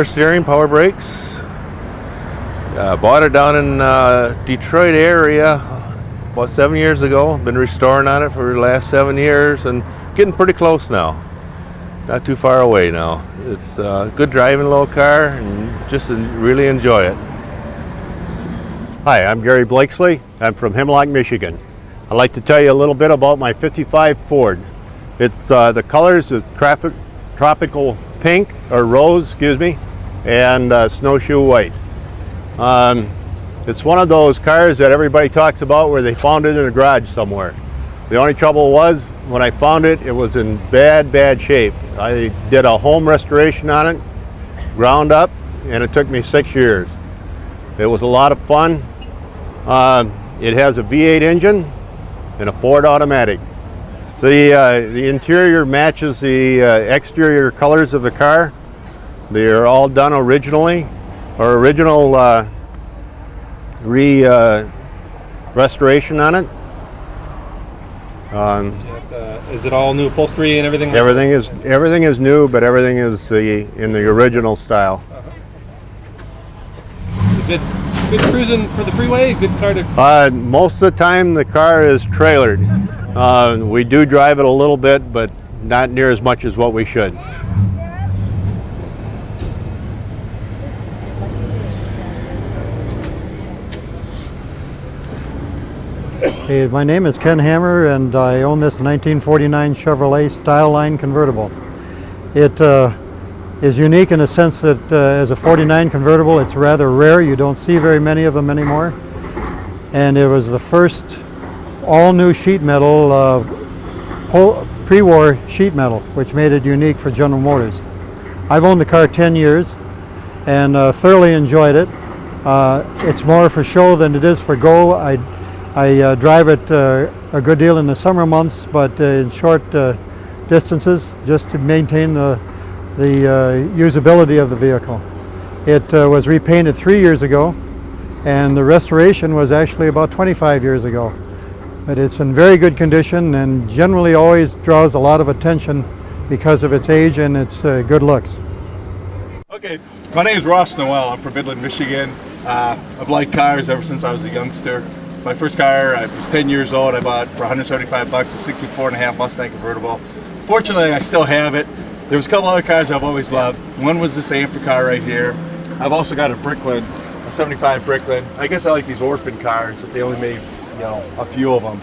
steering, power brakes. Bought it down in Detroit area about 7 years ago. Been restoring on it for the last 7 years and getting pretty close now. Not too far away now. It's a good driving little car and just really enjoy it. Hi, I'm Gary Blakesley. I'm from Hemlock, Michigan. I'd like to tell you a little bit about my 55 Ford. It's the colors is tropical pink, or rose, excuse me, and snowshoe white. It's one of those cars that everybody talks about where they found it in a garage somewhere. The only trouble was, when I found it, it was in bad shape. I did a home restoration on it, ground up, and it took me 6 years. It was a lot of fun. It has a V8 engine and a Ford automatic. The interior matches the exterior colors of the car. They are all done originally, or original restoration on it. Is it all new upholstery and everything? Everything is new, but everything is in the original style. It's a good cruising for the freeway. Good car to. Most of the time, the car is trailered. We do drive it a little bit, but not near as much as what we should. Hey, my name is Ken Hammer, and I own this 1949 Chevrolet Style Line convertible. It is unique in the sense that as a 49 convertible, it's rather rare. You don't see very many of them anymore. And it was the first all-new sheet metal, pre-war sheet metal, which made it unique for General Motors. I've owned the car 10 years and thoroughly enjoyed it. It's more for show than it is for go. I drive it a good deal in the summer months, but in short distances, just to maintain the usability of the vehicle. It was repainted 3 years ago, and the restoration was actually about 25 years ago. But it's in very good condition and generally always draws a lot of attention because of its age and its good looks. Okay, my name is Ross Noel. I'm from Midland, Michigan. I've liked cars ever since I was a youngster. My first car, I was 10 years old. I bought for $175, a 64.5 Mustang convertible. Fortunately, I still have it. There was a couple other cars I've always loved. One was this Amphra car right here. I've also got a Bricklin, a 75 Bricklin. I guess I like these orphan cars that they only made, a few of them.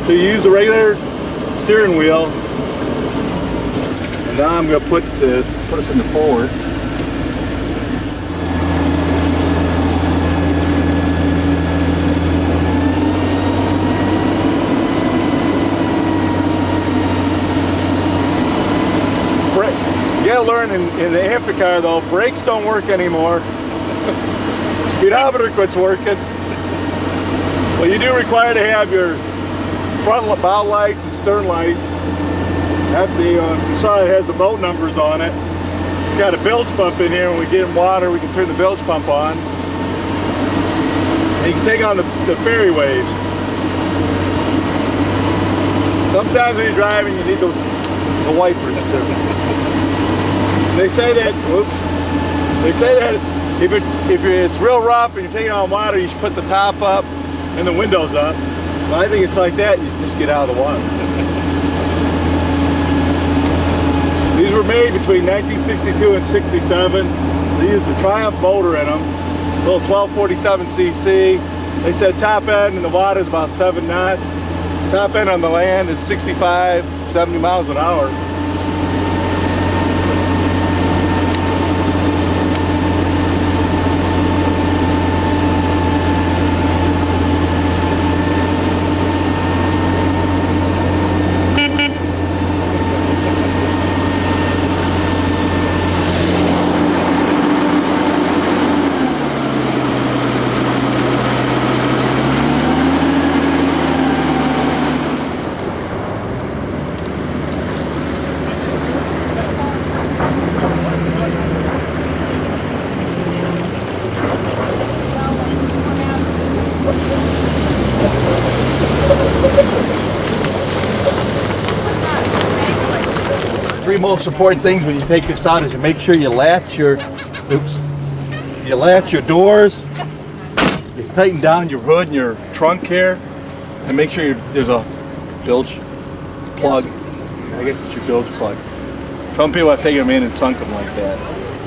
So you use the regular steering wheel, and now I'm going to put us in the forward. gotta learn in the Amphicar though, brakes don't work anymore. Speedometer quits working. Well, you do require to have your front bow lights and stern lights. You saw it has the boat numbers on it. It's got a bilge pump in here. When we get in water, we can turn the bilge pump on. And you can take on the ferry waves. Sometimes when you're driving, you need the wipers too. They say that if it's real rough and you're taking on water, you should put the top up and the windows up. Well, I think it's like that. You just get out of the water. These were made between 1962 and 67. They used a Triumph motor in them, a little 1247cc. They said top end in the water is about 7 knots. Top end on the land is 65, 70 miles an hour. Three most important things when you take this out is you make sure you latch your doors, you tighten down your hood and your trunk here, and make sure there's a bilge plug. I guess it's your bilge plug. Some people have taken them in and sunk them like that,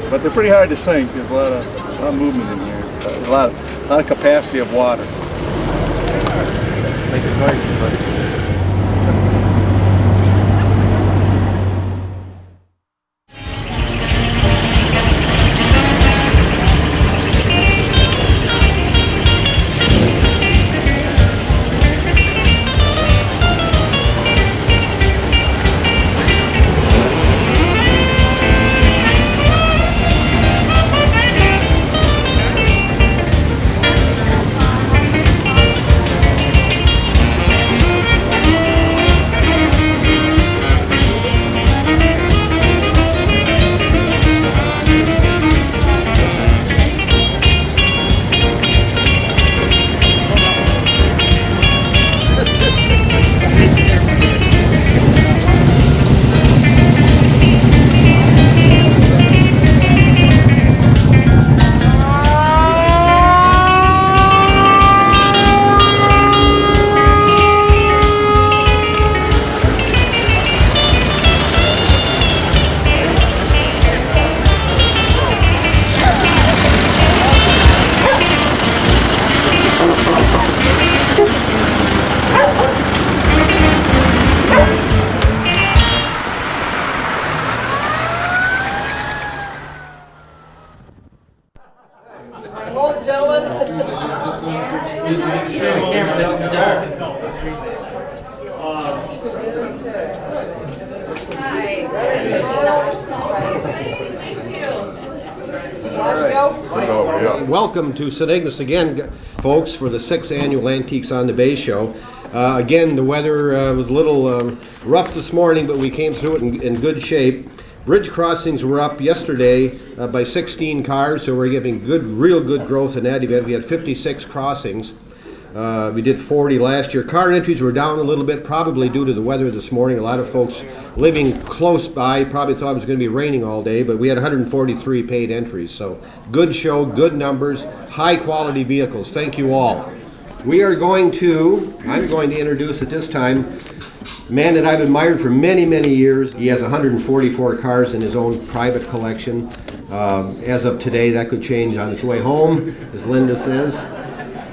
but they're pretty hard to sink. There's a lot of movement in here. There's a lot of capacity of water. Make a noise, buddy. Welcome to St. Ignace again, folks, for the 6th annual Antiques on the Bay show. Again, the weather was a little rough this morning, but we came through it in good shape. Bridge crossings were up yesterday by 16 cars, so we're getting real good growth in that event. We had 56 crossings. We did 40 last year. Car entries were down a little bit, probably due to the weather this morning. A lot of folks living close by probably thought it was going to be raining all day, but we had 143 paid entries. So good show, good numbers, high quality vehicles. Thank you all. I'm going to introduce at this time a man that I've admired for many, many years. He has 144 cars in his own private collection. As of today, that could change on his way home, as Linda says.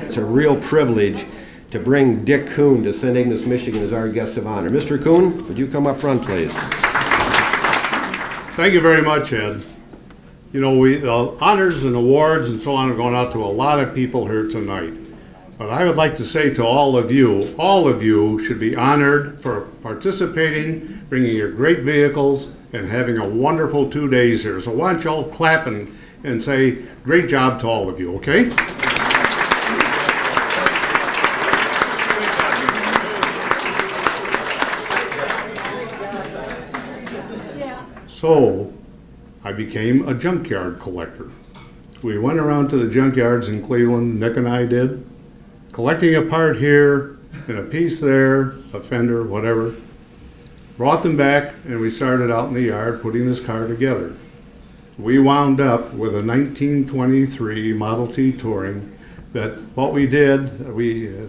It's a real privilege to bring Dick Kuhn to St. Ignace, Michigan as our guest of honor. Mr. Kuhn, would you come up front, please? Thank you very much, Ed. You know, honors and awards and so on are going out to a lot of people here tonight. But I would like to say to all of you should be honored for participating, bringing your great vehicles, and having a wonderful 2 days here. So why don't y'all clap and say great job to all of you, okay? So I became a junkyard collector. We went around to the junkyards in Cleveland, Nick and I did, collecting a part here and a piece there, a fender, whatever. Brought them back and we started out in the yard putting this car together. We wound up with a 1923 Model T Touring that what we did,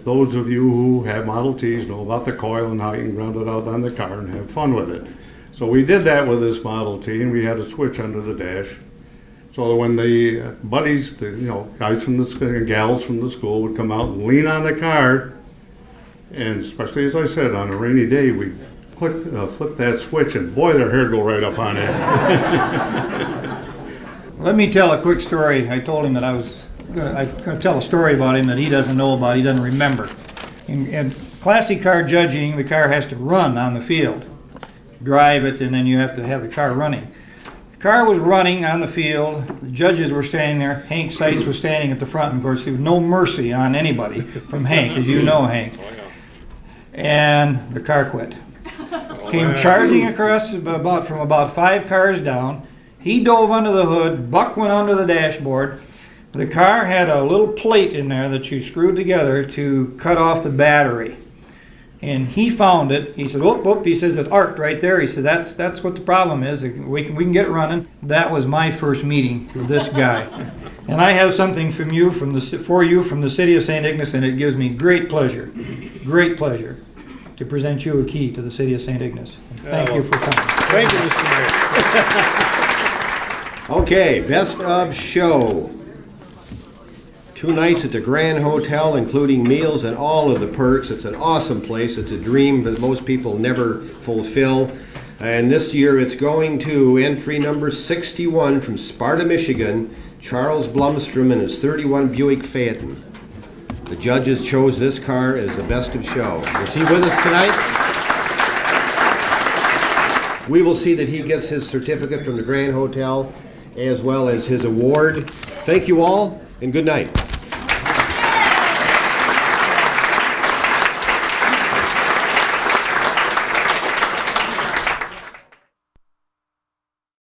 those of you who have Model Ts know about the coil and how you can ground it out on the car and have fun with it. So we did that with this Model T, and we had a switch under the dash. So when the buddies, guys from the and gals from the school would come out and lean on the car, and especially as I said, on a rainy day, we'd flip that switch, and boy, their hair would go right up on it. Let me tell a quick story. I told him that I'm going to tell a story about him that he doesn't know about, he doesn't remember. In classic car judging, the car has to run on the field. Drive it, and then you have to have the car running. The car was running on the field. The judges were standing there. Hank Seitz was standing at the front, and of course there was no mercy on anybody from Hank, as you know, Hank. And the car quit. Came charging across from about 5 cars down. He dove under the hood. Buck went under the dashboard. The car had a little plate in there that you screwed together to cut off the battery. And he found it. He said, whoop, whoop. He says, it arced right there. He said, that's what the problem is. We can get it running. That was my first meeting with this guy. And I have something for you from the city of St. Ignace, and it gives me great pleasure to present you a key to the city of St. Ignace. Thank you for coming. Thank you, Mr. Mayor. Okay, best of show. 2 nights at the Grand Hotel, including meals and all of the perks. It's an awesome place. It's a dream that most people never fulfill. And this year it's going to entry number 61 from Sparta, Michigan, Charles Blumstrom and his 31 Buick Phaeton. The judges chose this car as the best of show. Is he with us tonight? We will see that he gets his certificate from the Grand Hotel as well as his award. Thank you all, and good night.